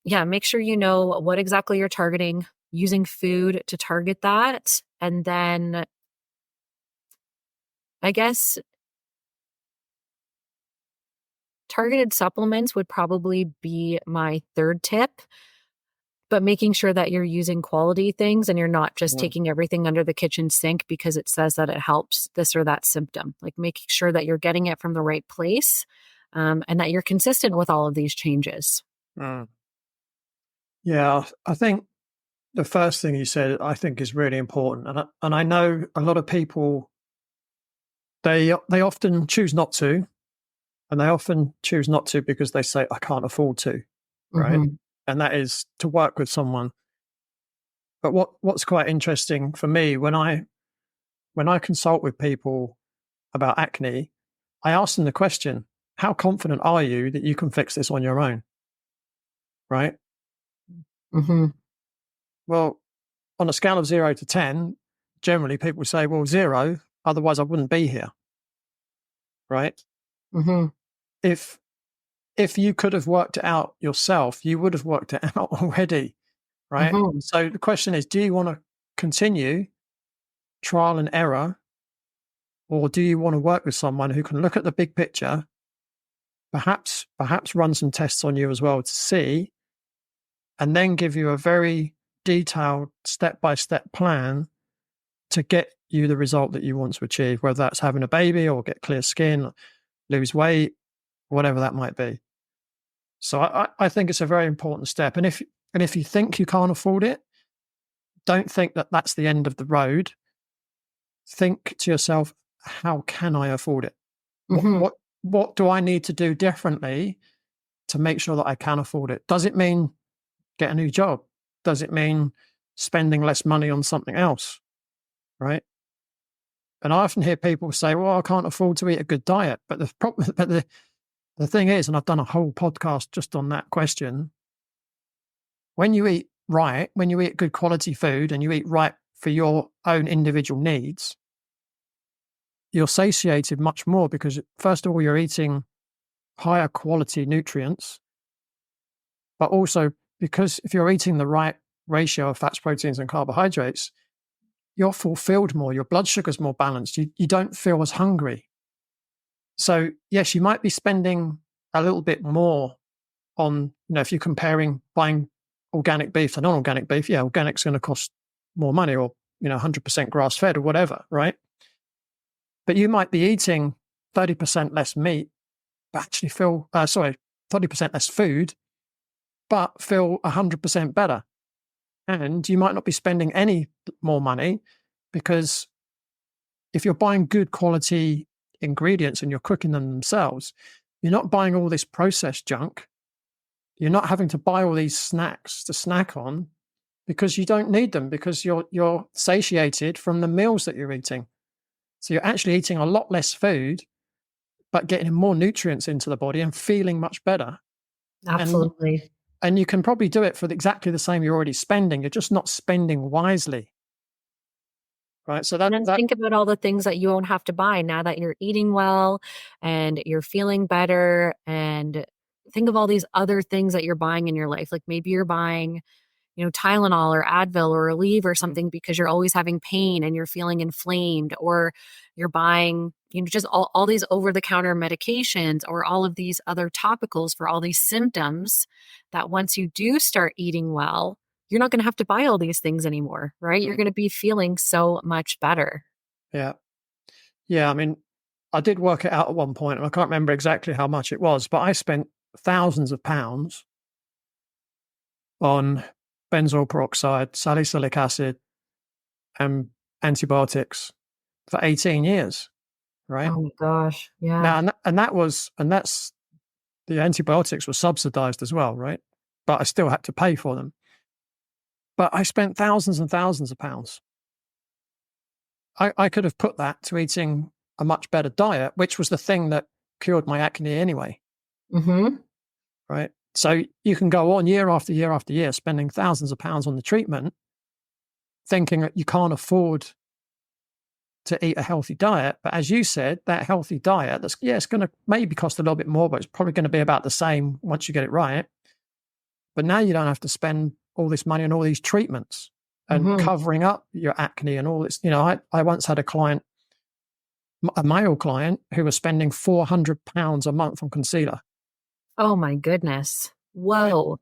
yeah, make sure you know what exactly you're targeting, using food to target that. And then I guess targeted supplements would probably be my 3rd tip. But making sure that you're using quality things and you're not just taking everything under the kitchen sink because it says that it helps this or that symptom. Like making sure that you're getting it from the right place, and that you're consistent with all of these changes. Yeah, I think the first thing you said, I think, is really important. And I know a lot of people, they often choose not to. And they often choose not to because they say, I can't afford to, right? Mm-hmm. And that is to work with someone. But what's quite interesting for me, when I consult with people about acne, I ask them the question, how confident are you that you can fix this on your own? Right? Mm-hmm. Well, on a scale of 0 to 10, generally people say, well, 0, otherwise I wouldn't be here. Right? Mm-hmm. If you could have worked it out yourself, you would have worked it out already. Right? Mm-hmm. So the question is, do you want to continue trial and error, or do you want to work with someone who can look at the big picture, perhaps run some tests on you as well to see and then give you a very detailed step-by-step plan to get you the result that you want to achieve, whether that's having a baby or get clear skin, lose weight, whatever that might be. So I think it's a very important step. And if you think you can't afford it, don't think that that's the end of the road. Think to yourself, how can I afford it? Mm-hmm. What do I need to do differently to make sure that I can afford it? Does it mean get a new job? Does it mean spending less money on something else? Right. And I often hear people say, well, I can't afford to eat a good diet. But the problem, but the thing is, and I've done a whole podcast just on that question, when you eat right, when you eat good quality food and you eat right for your own individual needs, you're satiated much more because, first of all, you're eating higher quality nutrients, but also because if you're eating the right ratio of fats, proteins, and carbohydrates, you're fulfilled more. Your blood sugar's more balanced. You don't feel as hungry. So, yes, you might be spending a little bit more on, if you're comparing buying organic beef to non-organic beef, yeah, organic's going to cost more money, or, 100% grass fed or whatever, right? But you might be eating 30% less meat, but actually feel, 30% less food, but feel 100% better. And you might not be spending any more money because if you're buying good quality ingredients and you're cooking them themselves, you're not buying all this processed junk. You're not having to buy all these snacks to snack on because you don't need them, because you're satiated from the meals that you're eating. So you're actually eating a lot less food, but getting more nutrients into the body and feeling much better. And Absolutely. and you can probably do it for exactly the same you're already spending. You're just not spending wisely, right? So And that then that think about all the things that you won't have to buy now that you're eating well and you're feeling better. And think of all these other things that you're buying in your life. Like maybe you're buying, Tylenol or Advil or Aleve or something because you're always having pain and you're feeling inflamed, or you're buying, just all these over the counter medications or all of these other topicals for all these symptoms that once you do start eating well, you're not going to have to buy all these things anymore, right? You're going to be feeling so much better. yeah. Yeah, I mean, I did work it out at one point, and I can't remember exactly how much it was, but I spent thousands of pounds on benzoyl peroxide, salicylic acid, and antibiotics for 18 years, right? Oh my gosh. Yeah. Now, and that's the antibiotics were subsidized as well, right? But I still had to pay for them. But I spent thousands and thousands of pounds. I could have put that to eating a much better diet, which was the thing that cured my acne anyway, Mm-hmm. right? So you can go on year after year after year spending thousands of pounds on the treatment, thinking that you can't afford to eat a healthy diet. But as you said, that healthy diet, it's going to maybe cost a little bit more, but it's probably going to be about the same once you get it right. But now you don't have to spend all this money on all these treatments and Mm-hmm. covering up your acne and all this. I once had a male client who was spending £400 a month on concealer. Oh my goodness. Right. Whoa.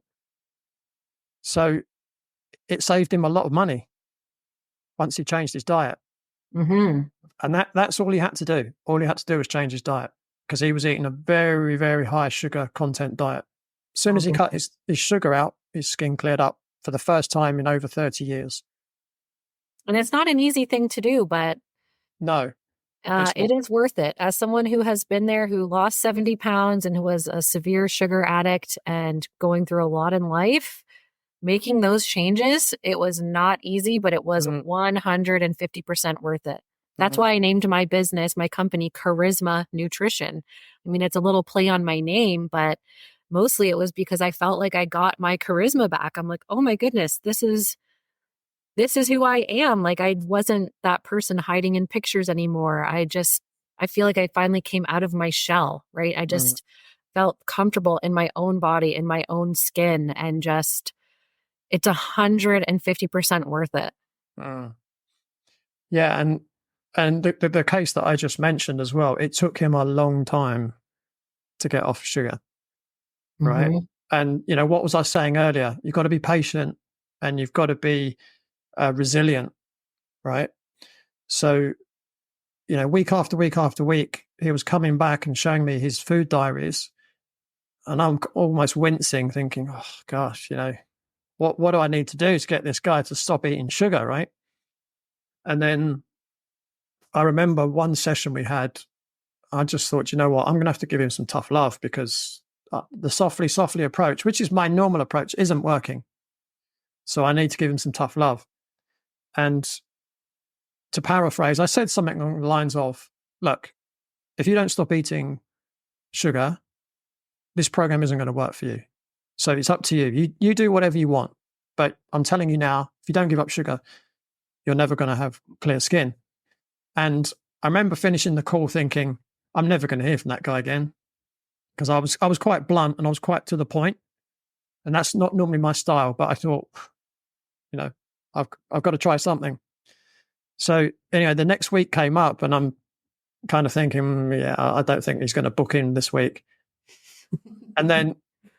So it saved him a lot of money once he changed his diet. Mm-hmm. And that's all he had to do. All he had to do was change his diet because he was eating a very, very high sugar content diet. As soon as he cut his sugar out, his skin cleared up for the first time in over 30 years. And it's not an easy thing to do, but No, it's it not. is worth it. As someone who has been there, who lost 70 pounds and who was a severe sugar addict and going through a lot in life, making those changes, it was not easy, but it was Mm, 150% worth it. That's mhm, why I named my business, my company, Karisma Nutrition. I mean, it's a little play on my name, but mostly it was because I felt like I got my charisma back. I'm like, oh my goodness, this is who I am. Like I wasn't that person hiding in pictures anymore. I feel like I finally came out of my shell, right? I mm, just felt comfortable in my own body, in my own skin, and just it's 150% worth it. mm. Yeah, and the case that I just mentioned as well, it took him a long time to get off sugar, right? Mhm. And, what was I saying earlier? You've got to be patient and you've got to be resilient, right? So, week after week after week, he was coming back and showing me his food diaries. And I'm almost wincing, thinking, oh, gosh, what do I need to do to get this guy to stop eating sugar, right? And then I remember one session we had, I just thought, you know what, I'm going to have to give him some tough love because the softly approach, which is my normal approach, isn't working. So I need to give him some tough love. And to paraphrase, I said something along the lines of, look, if you don't stop eating sugar, this program isn't going to work for you. So it's up to you. You do whatever you want. But I'm telling you now, if you don't give up sugar, you're never going to have clear skin. And I remember finishing the call thinking, I'm never going to hear from that guy again. Because I was quite blunt and I was quite to the point. And that's not normally my style, but I thought, I've got to try something. So anyway, the next week came up and I'm kind of thinking, yeah, I don't think he's going to book in this week. And then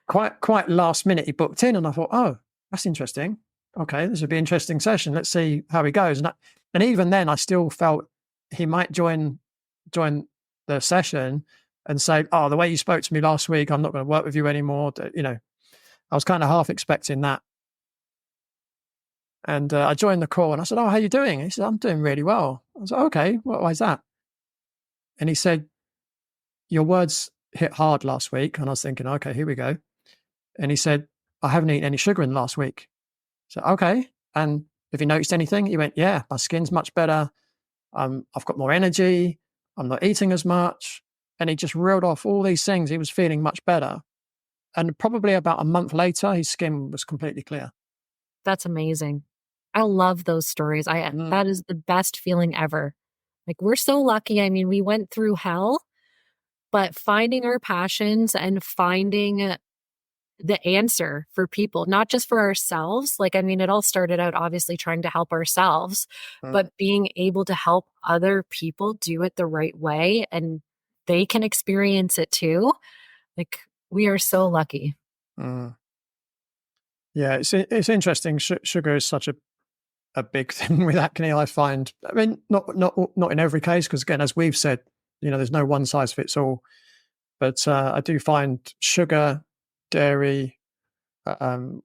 quite last minute, he booked in and I thought, oh, that's interesting. Okay, this would be an interesting session. Let's see how he goes. And even then, I still felt he might join the session and say, oh, the way you spoke to me last week, I'm not going to work with you anymore. I was kind of half expecting that. And I joined the call and I said, oh, how are you doing? And he said, I'm doing really well. I was like, okay, why is that? And he said, your words hit hard last week. And I was thinking, okay, here we go. And he said, I haven't eaten any sugar in the last week. So, okay. And have you noticed anything? He went, yeah, my skin's much better. I've got more energy. I'm not eating as much. And he just reeled off all these things. He was feeling much better. And probably about a month later, his skin was completely clear. That's amazing. I love those stories. That is the best feeling ever. Like, we're so lucky. I mean, we went through hell, but finding our passions and finding the answer for people, not just for ourselves. Like, I mean, it all started out obviously trying to help ourselves, but being able to help other people do it the right way and they can experience it too. Like, we are so lucky. Yeah, it's interesting. Sugar is such a big thing with acne, I find. I mean, not in every case, because again, as we've said, there's no one size fits all. But I do find sugar, dairy,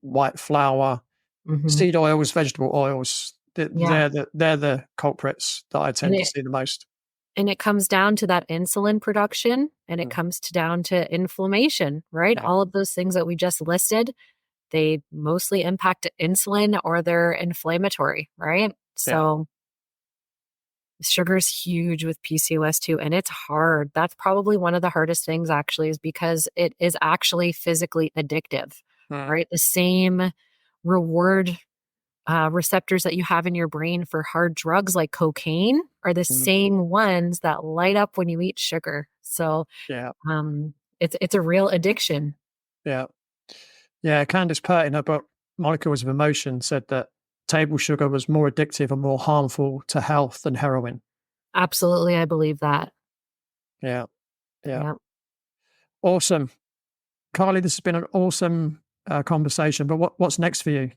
white flour, seed oils, vegetable oils. They're the culprits that I tend to see the most. And it comes down to that insulin production, and it comes down to inflammation, right? All of those things that we just listed, they mostly impact insulin or they're inflammatory, right? So sugar is huge with PCOS too, and it's hard. That's probably one of the hardest things actually, is because it is actually physically addictive, right? The same reward receptors that you have in your brain for hard drugs like cocaine are the same ones that light up when you eat sugar. So it's a real addiction. Yeah. Candice Pert in her book Molecules of Emotion said that table sugar was more addictive and more harmful to health than heroin. Absolutely, I believe that. Yeah. Awesome. Karlie, this has been an awesome conversation, but what's next for you?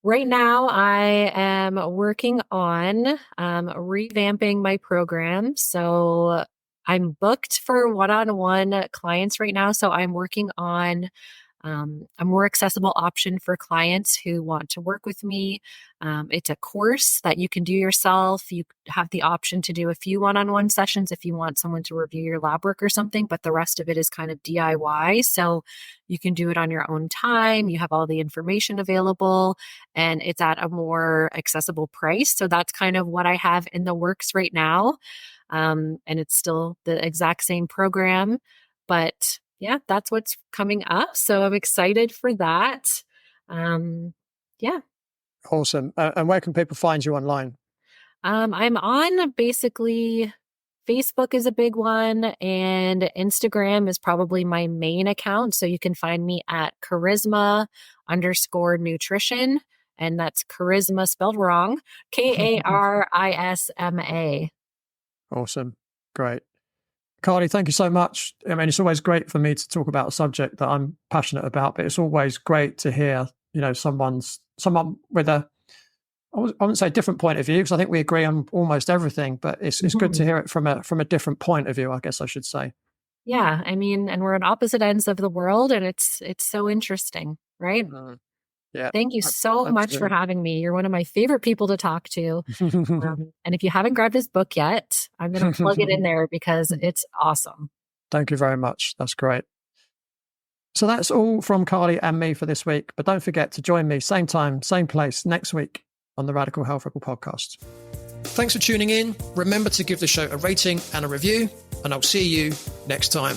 Right now, I am working on revamping my program. So I'm booked for one-on-one clients right now. So I'm working on a more accessible option for clients who want to work with me. It's a course that you can do yourself. You have the option to do a few one-on-one sessions if you want someone to review your lab work or something, but the rest of it is kind of DIY. So you can do it on your own time. You have all the information available and it's at a more accessible price. So that's kind of what I have in the works right now. And it's still the exact same program, but yeah, that's what's coming up. So I'm excited for that. Awesome. And where can people find you online? I'm on basically Facebook is a big one, and Instagram is probably my main account. So you can find me at Karisma_Nutrition, and that's Karisma spelled wrong, Karisma. Awesome. Great. Karlie, thank you so much. I mean, it's always great for me to talk about a subject that I'm passionate about, but it's always great to hear, someone with I wouldn't say a different point of view, because I think we agree on almost everything, but it's good to hear it from a different point of view, I guess I should say. Yeah, I mean, and we're on opposite ends of the world, and it's so interesting, right? Yeah. Thank you so much for having me. You're one of my favorite people to talk to. And if you haven't grabbed his book yet, I'm going to plug it in there because it's awesome. Thank you very much. That's great. So that's all from Karlie and me for this week. But don't forget to join me same time, same place next week on the Radical Health Rebel podcast. Thanks for tuning in. Remember to give the show a rating and a review, and I'll see you next time.